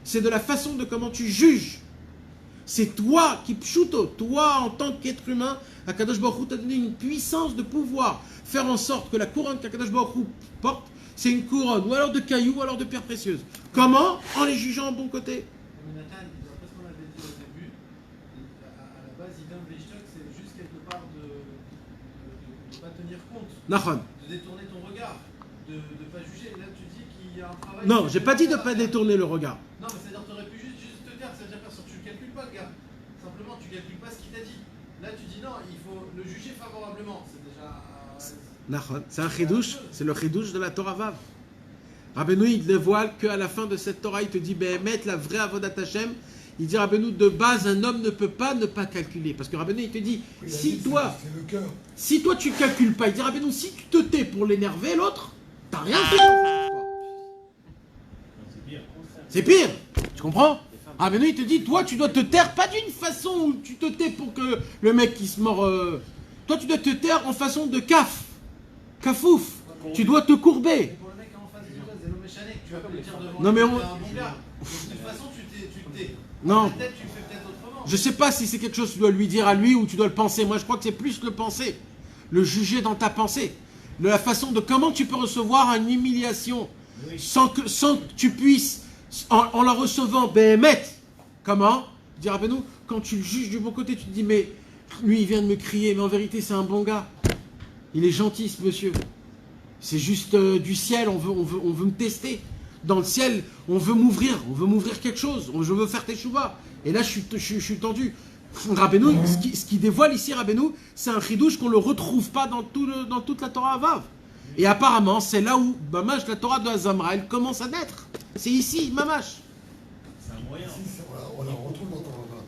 C'est de la façon de comment tu juges. C'est toi qui pshuto, toi en tant qu'être humain, Akadosh Baruch Hu t'a donné une puissance de pouvoir faire en sorte que la couronne qu'Akadosh Baruch Hu porte, c'est une couronne, ou alors de cailloux, ou alors de pierres précieuses. Comment? En les jugeant en bon côté. Mais Nathan, d'après ce qu'on avait dit au début, à la base, Idam Veishtok, c'est juste quelque part de ne pas tenir compte, Nachon. de détourner ton regard, de ne pas juger. Là, tu dis qu'il y a un travail... Non, j'ai pas dit de ne pas détourner le regard. Non, mais c'est-à-dire que tu aurais pu juste te taire, c'est-à-dire que tu ne calcules pas le gars. Simplement, tu ne calcules pas ce qu'il t'a dit. Là, tu dis non, il faut le juger favorablement. C'est déjà... C'est un chidouche, c'est le chidouche de la Torah Vav. Rabbeinu, il dévoile qu'à la fin de cette Torah, il te dit, mettre la vraie Avodat Hashem. Il dit, Rabbeinu, de base, un homme ne peut pas ne pas calculer. Parce que Rabbeinu, il te dit, si toi tu ne calcules pas, il dit, Rabbeinu, si tu te tais pour l'énerver, l'autre, t'as rien fait. C'est pire. Tu comprends? Rabbeinu, il te dit, toi, tu dois te taire, pas d'une façon où tu te tais pour que le mec qui se mord... Toi, tu dois te taire en façon de kafouf. Tu dois te courber. Pour le mec en face de toi, c'est l'homme méchané. Tu vas pas lui dire devant Non, mais lui, on... t'es un bon gars. De toute façon, tu te tais. Non. Peut-être tu fais peut-être autrement. Je sais pas si c'est quelque chose que tu dois lui dire à lui ou tu dois le penser. Moi, je crois que c'est plus le penser. Le juger dans ta pensée. De la façon de comment tu peux recevoir une humiliation sans que tu puisses, en la recevant, mettre. Comment? Dire, Rabbeinu, quand tu le juges du bon côté, tu te dis, mais lui, il vient de me crier, mais en vérité, c'est un bon gars. Il est gentil, ce monsieur. C'est juste du ciel, on veut me tester. Dans le ciel, on veut m'ouvrir quelque chose. Je veux faire teshuva. Et là, je suis tendu. Rabbeinu, ce qui dévoile ici, Rabbeinu, c'est un chidouche qu'on ne le retrouve pas dans toute la Torah Avav. Et apparemment, c'est là où, Mamash, la Torah de Azamra, elle commence à naître. C'est ici, Mamash. C'est un moyen. On la retrouve dans Torah Avav.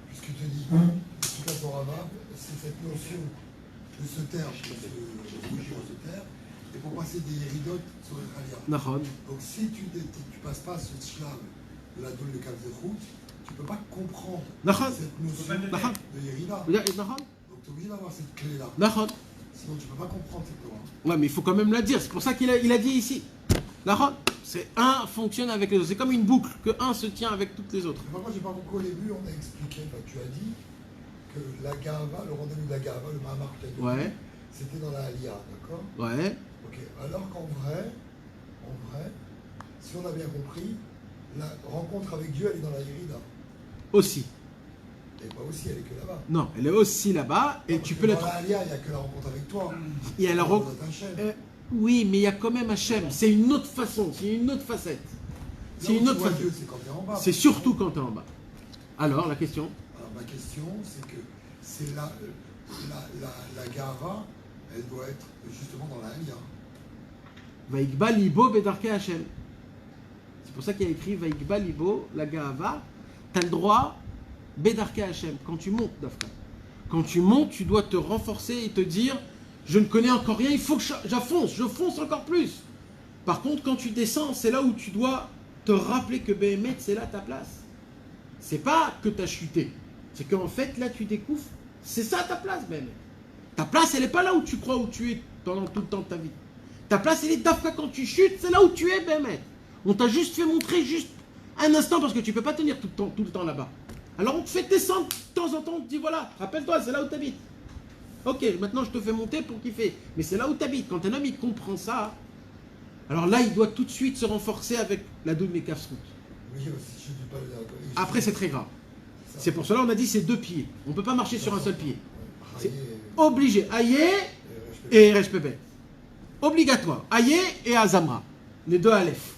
Puisque tu dis, toute la Torah Ravav, c'est cette notion de se taire, de se taire, et pour passer des ridotes sur le Khalia. Donc si tu passes pas ce shlav de la doule de Kavzechut, tu ne peux pas comprendre cette notion de Yerida. Donc tu es obligé d'avoir cette clé-là. Sinon tu ne peux pas comprendre cette Torah. Ouais, mais il faut quand même la dire. C'est pour ça qu'il a dit ici. C'est un fonctionne avec les autres. C'est comme une boucle, que un se tient avec toutes les autres. Par contre, j'ai pas compris au début, on a expliqué, tu as dit que la Gava, le rendez-vous de la Gava, le Mahamar que tu as dit, c'était dans la Aliyah, d'accord? Ouais. Ok, alors qu'en vrai, si on a bien compris, la rencontre avec Dieu, elle est dans la Yerida. Aussi. Et pas aussi, elle est que là-bas. Non, elle est aussi là-bas, et tu peux la l'être. Dans la Aliyah, il n'y a que la rencontre avec toi. Il y a la rencontre. Oui, mais il y a quand même Hachem. C'est une autre façon, c'est une autre facette. C'est une autre facette. C'est quand tu es en bas. C'est surtout quand tu es en bas. Alors, la question? Alors, ma question, c'est que c'est la Gava, elle doit être justement dans la Aliyah. Vaikba libo bedarke Hachem. C'est pour ça qu'il y a écrit Vaikba libo, la Gava. Tu as le droit, bedarke Hachem. Quand tu montes, Dafka. Quand tu montes, tu dois te renforcer et te dire, je ne connais encore rien, il faut que je fonce encore plus. Par contre, quand tu descends, c'est là où tu dois te rappeler que Béhémet, c'est là ta place. C'est pas que tu as chuté. C'est qu'en fait, là, tu découvres, c'est ça ta place, Béhémet. Ta place, elle n'est pas là où tu crois où tu es pendant tout le temps de ta vie. Ta place, elle est Dafka quand tu chutes, c'est là où tu es, Béhémet. On t'a juste fait montrer juste un instant parce que tu ne peux pas tenir tout le temps là-bas. Alors on te fait descendre de temps en temps, on te dit voilà, rappelle-toi, c'est là où tu habites. Ok, maintenant je te fais monter pour kiffer. Mais c'est là où tu habites. Quand un homme il comprend ça, alors là il doit tout de suite se renforcer avec la double Mekafsrout. Après c'est très grave. C'est pour cela on a dit c'est 2 pieds. On ne peut pas marcher sur un seul pied. C'est obligé. Aïe et Reshpebet. Obligatoire. Aïe et Azamra. Les 2 Aleph.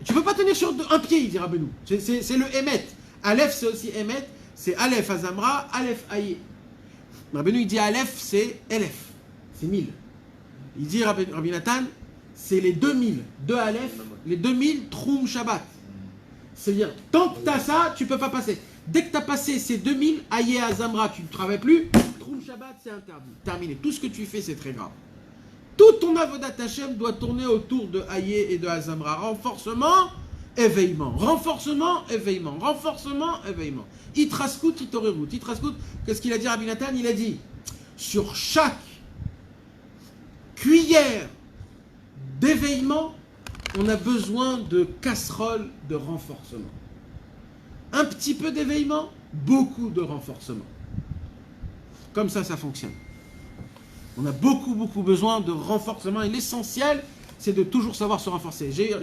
Tu ne peux pas tenir sur un pied, il dira Benou. C'est le Emet. Aleph c'est aussi Emet. C'est Aleph Azamra, Aleph Aïe. Rabbeinu il dit Aleph c'est Elef, c'est 1000. Il dit Rabbi Nathan, c'est les 2000, 2 Aleph, les 2000 Troum Shabbat. C'est-à-dire, tant que tu as ça, tu ne peux pas passer. Dès que tu as passé ces 2000, Aïe Azamra, tu ne travailles plus, Troum Shabbat c'est interdit. Terminé. Tout ce que tu fais, c'est très grave. Tout ton avodat Hashem doit tourner autour de Aïe et de Azamra. Renforcement, éveillement. Renforcement, éveillement. Renforcement, éveillement. Itraskut, itorerut. Itraskut, qu'est-ce qu'il a dit Rabbi Nathan? Il a dit, sur chaque cuillère d'éveillement, on a besoin de casseroles de renforcement. Un petit peu d'éveillement, beaucoup de renforcement. Comme ça fonctionne. On a beaucoup besoin de renforcement et l'essentiel, c'est de toujours savoir se renforcer. J'ai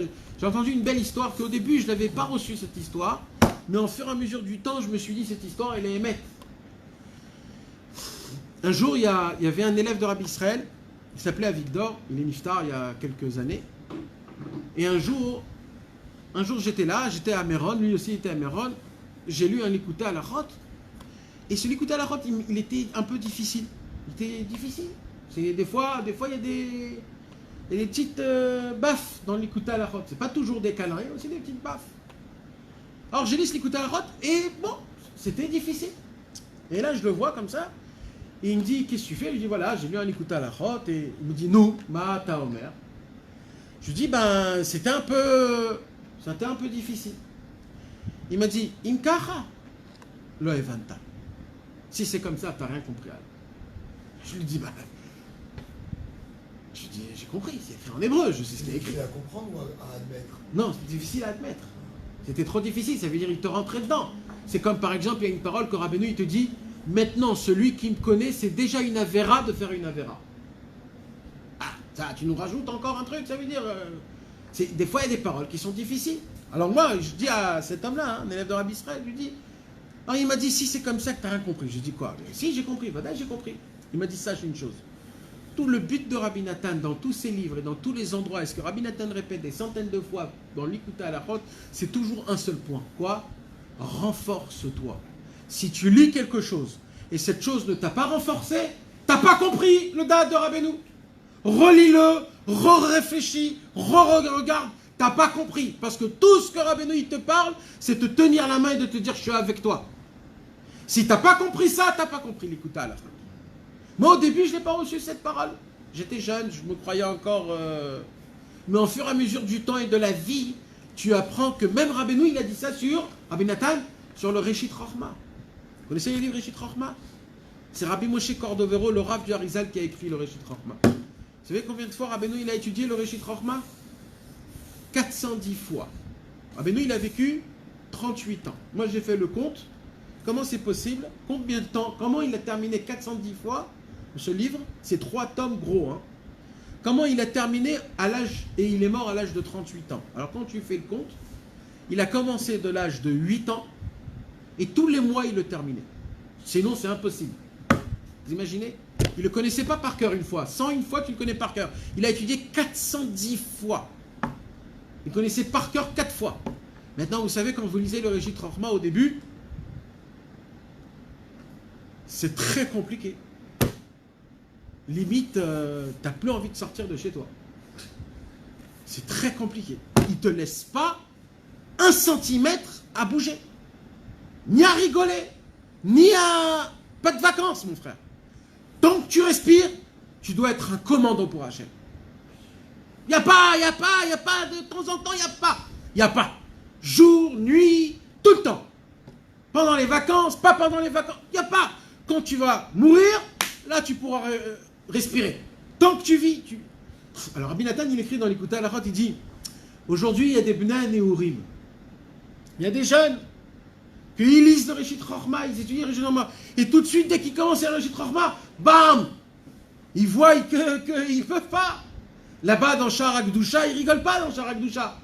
entendu une belle histoire qu'au début, je n'avais pas reçu cette histoire, mais au fur et à mesure du temps, je me suis dit, cette histoire, elle est émette. Un jour, il y avait un élève de Rabbi Israël, il s'appelait Avigdor, il est niftar il y a quelques années, et un jour j'étais là, j'étais à Méron, lui aussi était à Méron, j'ai lu un Likutei Halachot, et ce Likutei Halachot, il était un peu difficile. Il était difficile. Des fois, il y a des petites baffes dans le Likutei Halachot. C'est pas toujours des câlins, il y a aussi des petites baffes. Alors j'ai lu ce Likutei Halachot et bon, c'était difficile. Et là je le vois comme ça, et il me dit, qu'est-ce que tu fais? Je lui dis, voilà, j'ai lu un Likutei Halachot, et il me dit, nous, ma ta omer. Je lui dis, ben, c'était un peu difficile. Il m'a dit, Imkacha, lo evanta. Si c'est comme ça, t'as rien compris. Je lui dis, bah, j'ai compris, c'est écrit en hébreu, je sais ce qu'il y a écrit. C'est à comprendre ou à admettre? Non, c'est difficile à admettre. C'était trop difficile, ça veut dire il te rentrait dedans. C'est comme par exemple, il y a une parole que Rabbeinu il te dit, maintenant celui qui me connaît, c'est déjà une avéra de faire une avéra. Ah, ça, tu nous rajoutes encore un truc, ça veut dire... des fois, il y a des paroles qui sont difficiles. Alors moi, je dis à cet homme-là, un élève de Rabbi Israël, je lui dis... Alors il m'a dit, si c'est comme ça que tu n'as rien compris. Je dis quoi? Si, j'ai compris, voilà, j'ai compris. Il m'a dit, sache une chose. Tout le but de Rabbi Nathan, dans tous ses livres et dans tous les endroits, est-ce que Rabbi Nathan répète des centaines de fois dans l'Ikutei Halachot, c'est toujours un seul point. Quoi? Renforce-toi. Si tu lis quelque chose et cette chose ne t'a pas renforcé, t'as pas compris le date de Rabbeinu. Relis-le, re-réfléchis, re-regarde, t'as pas compris. Parce que tout ce que Rabbeinu il te parle, c'est te tenir la main et de te dire je suis avec toi. Si tu n'as pas compris ça, tu n'as pas compris l'écouta à la fin. Moi, au début, je n'ai pas reçu cette parole. J'étais jeune, je me croyais encore... Mais au fur et à mesure du temps et de la vie, tu apprends que même Rabbeinu, il a dit ça sur, Rabbi Nathan, sur le Réchit Chochma. Vous connaissez le livre Réchit Chochma? C'est Rabbi Moshe Cordovero, le Rav du Harizal, qui a écrit le Réchit Chochma. Vous savez combien de fois Rabbeinu, il a étudié le Réchit Chochma? 410 fois. Rabbeinu, il a vécu 38 ans. Moi, j'ai fait le compte. Comment c'est possible? Combien de temps? Comment il a terminé 410 fois ce livre? C'est 3 tomes gros, hein. Comment il a terminé à l'âge, et il est mort à l'âge de 38 ans. Alors quand tu fais le compte, il a commencé de l'âge de 8 ans, et tous les mois il le terminait. Sinon c'est impossible. Vous imaginez? Il ne le connaissait pas par cœur une fois. 101 fois tu le connais par cœur. Il a étudié 410 fois. Il connaissait par cœur 4 fois. Maintenant vous savez, quand vous lisez le Réchit Chochma au début, c'est très compliqué. Limite, t'as plus envie de sortir de chez toi. C'est très compliqué. Il te laisse pas 1 centimètre à bouger. Ni à rigoler, ni à... Pas de vacances, mon frère. Tant que tu respires, tu dois être un commando pour Hachem. Il n'y a pas, de temps en temps, il n'y a pas. Jour, nuit, tout le temps. Pendant les vacances, pas pendant les vacances, il n'y a pas. Quand tu vas mourir, là tu pourras respirer. Tant que tu vis, tu... Alors Rabbi Nathan, il écrit dans l'Écoute à la Rote, il dit, aujourd'hui il y a des Bnei Nehurim. Il y a des jeunes qui lisent le Réchit Chochma, ils étudient le Réchit Chochma. Et tout de suite, dès qu'ils commencent à lire le Réchit Chochma, bam, ils voient qu'ils ne peuvent pas. Là-bas, dans Sha'ar HaKdusha, ils ne rigolent pas dans Sha'ar HaKdusha.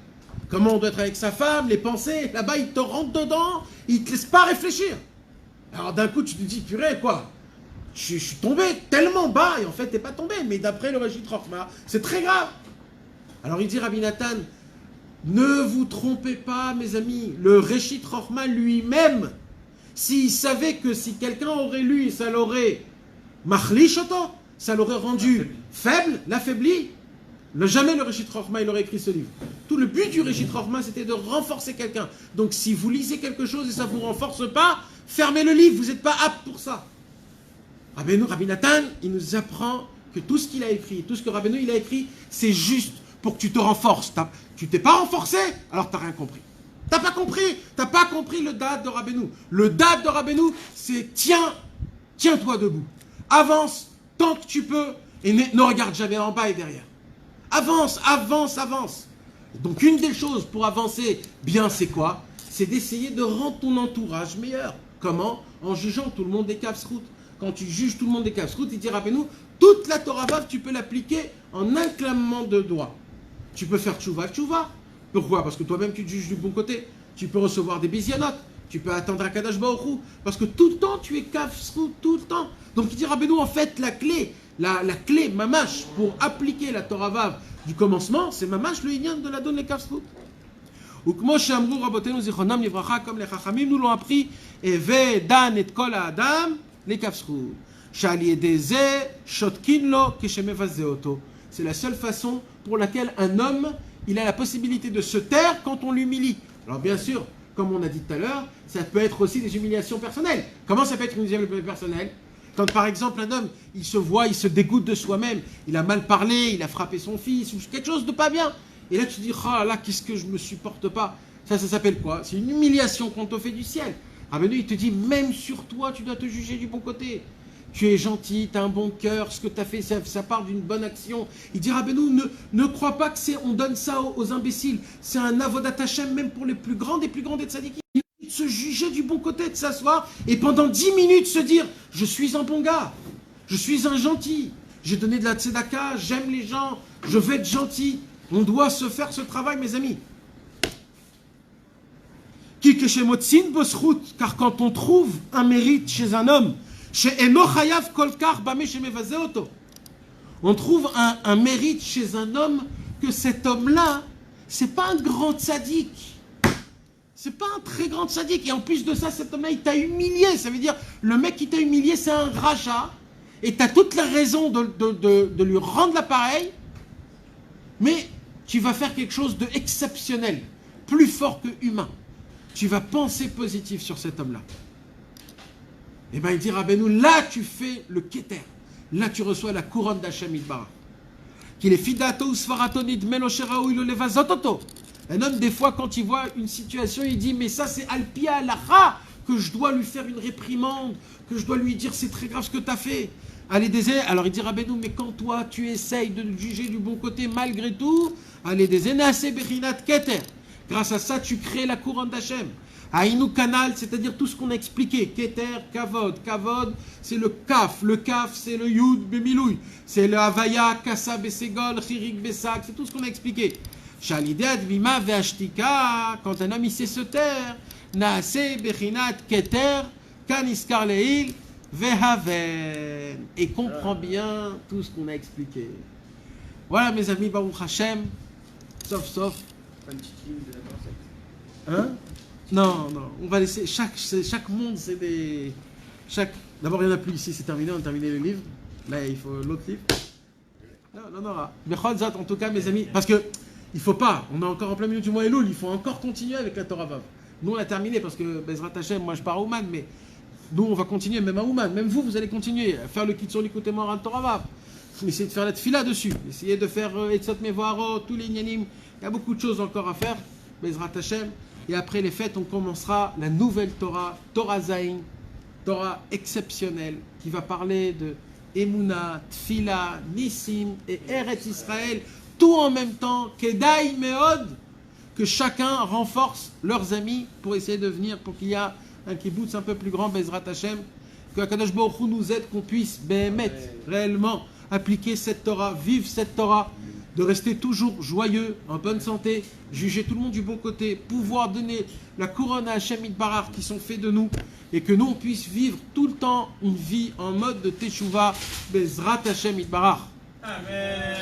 Comment on doit être avec sa femme, les pensées. Là-bas, ils te rentrent dedans, ils ne te laissent pas réfléchir. Alors d'un coup, tu te dis, purée, quoi, je suis tombé tellement bas, et en fait, tu n'es pas tombé. Mais d'après le Réchit Chochma, c'est très grave. Alors il dit, Rabbi Nathan, ne vous trompez pas, mes amis. Le Réchit Chochma lui-même, s'il savait que si quelqu'un aurait lu, ça l'aurait machlishoto, ça l'aurait rendu faible, l'affaibli, jamais le Réchit Chochma, il aurait écrit ce livre. Tout le but du Réchit Chochma, c'était de renforcer quelqu'un. Donc si vous lisez quelque chose et ça ne vous renforce pas, fermez le livre, vous n'êtes pas apte pour ça. Rabbi Nathan, il nous apprend que tout ce qu'il a écrit, tout ce que Rabbeinu il a écrit, c'est juste pour que tu te renforces. Tu t'es pas renforcé, alors tu n'as rien compris. T'as pas compris le date de Rabbeinu. Le date de Rabbeinu, c'est tiens-toi debout. Avance tant que tu peux et ne regarde jamais en bas et derrière. Avance. Donc une des choses pour avancer bien, c'est quoi? C'est d'essayer de rendre ton entourage meilleur. Comment? En jugeant tout le monde des Kavsrout. Quand tu juges tout le monde des Kavsrout, il dit Rabbeinu, toute la Torah Vav, tu peux l'appliquer en un claquement de doigts. Tu peux faire tchouva. Pourquoi? Parce que toi-même tu te juges du bon côté. Tu peux recevoir des bisionotes. Tu peux attendre un Kadash Baruch Hu. Parce que tout le temps tu es Kavsrout, tout le temps. Donc il dit Rabbeinu, en fait, la clé, mamash, pour appliquer la Torah Vav du commencement, c'est mamash le inyan de la donne les Kavsrout. Ou comme les Chachamim nous l'ont appris, et ve dan et kol adam les Kavsrout. C'est la seule façon pour laquelle un homme, il a la possibilité de se taire quand on l'humilie. Alors bien sûr, comme on a dit tout à l'heure, ça peut être aussi des humiliations personnelles. Comment ça peut être une humiliation personnelle? Quand par exemple un homme, il se voit, il se dégoûte de soi-même, il a mal parlé, il a frappé son fils, ou quelque chose de pas bien. Et là tu te dis, oh là, qu'est-ce que je me supporte pas. Ça s'appelle quoi? C'est une humiliation qu'on te fait du ciel. Rabbeinu, il te dit, même sur toi, tu dois te juger du bon côté. Tu es gentil, tu as un bon cœur, ce que tu as fait, ça part d'une bonne action. Il dit, Rabbeinu, ne crois pas que on donne ça aux imbéciles. C'est un avodat Hashem, même pour les plus grands des tzadikim. De se juger du bon côté, de s'asseoir, et pendant 10 minutes se dire, je suis un bon gars, je suis un gentil, j'ai donné de la tzedaka, j'aime les gens, je veux être gentil. On doit se faire ce travail, mes amis. Car quand on trouve un mérite chez un homme, on trouve un mérite chez un homme que cet homme-là, c'est pas un grand tzaddik. C'est pas un très grand tzaddik. Et en plus de ça, cet homme-là, il t'a humilié. Ça veut dire, le mec qui t'a humilié, c'est un rachat. Et tu as toute la raison de lui rendre l'appareil. Mais tu vas faire quelque chose d'exceptionnel, plus fort que humain. Tu vas penser positif sur cet homme-là. Et bien il dit Rabbeinu, là tu fais le keter. Là tu reçois la couronne d'Hachem Yitbarach. Qu'il est fidato ou svaratonid menosheraou il levazototo. Un homme, des fois, quand il voit une situation, il dit, mais ça c'est alpia alacha, que je dois lui faire une réprimande, que je dois lui dire, c'est très grave ce que tu as fait. Allez, alors il dit, Rabbeinu, mais quand toi, tu essayes de juger du bon côté, malgré tout, allez, keter. Grâce à ça, tu crées la couronne d'Hachem. Aïnou kanal, c'est-à-dire tout ce qu'on a expliqué. Keter, kavod. Kavod, c'est le kaf. Le kaf, c'est le yud bemilouy. C'est le havaya, kassa besegol, chirik besak. C'est tout ce qu'on a expliqué. Shalidad bima ve'ashtika. Quand un homme il sait se taire, naase bechinat keter, kaniskar leil ve'haven. Et comprend bien tout ce qu'on a expliqué. Voilà mes amis, Baruch Hashem. Sauf. Pas une petite ligne de la pensée. Hein? Non, on va laisser. Chaque monde, c'est des. D'abord, il n'y en a plus ici, c'est terminé, on a terminé le livre. Là, il faut l'autre livre. Non. Bechol-Zat, en tout cas, mes amis, parce que il faut pas, on est encore en plein milieu du mois Elul, il faut encore continuer avec la Torah Vav. Nous, on a terminé parce que Bezrat Hashem, moi je pars à Ouman, mais nous, on va continuer, même à Ouman. Même vous allez continuer à faire le Kitzur Likutei Moharan Torah Vav. Essayez de faire la tfila dessus, essayez de faire Etzot Mevoharo, tous les Inyanim. Il y a beaucoup de choses encore à faire, Bezrat Hashem. Et après les fêtes, on commencera la nouvelle Torah, Torah Zayin, Torah exceptionnelle, qui va parler de Emouna, Tfila, Nissim et Eretz Israël, tout en même temps, Kedai Meod, que chacun renforce leurs amis pour essayer de venir, pour qu'il y ait un kibbutz un peu plus grand, Bezrat Hashem, que Akadosh Baruch Hu nous aide, qu'on puisse, réellement, appliquer cette Torah, vivre cette Torah, de rester toujours joyeux, en bonne santé, juger tout le monde du bon côté, pouvoir donner la couronne à Hachem Yitbarach qui sont faits de nous, et que nous on puisse vivre tout le temps une vie en mode de Teshuvah, Bezrat Hachem Yitbarach. Amen.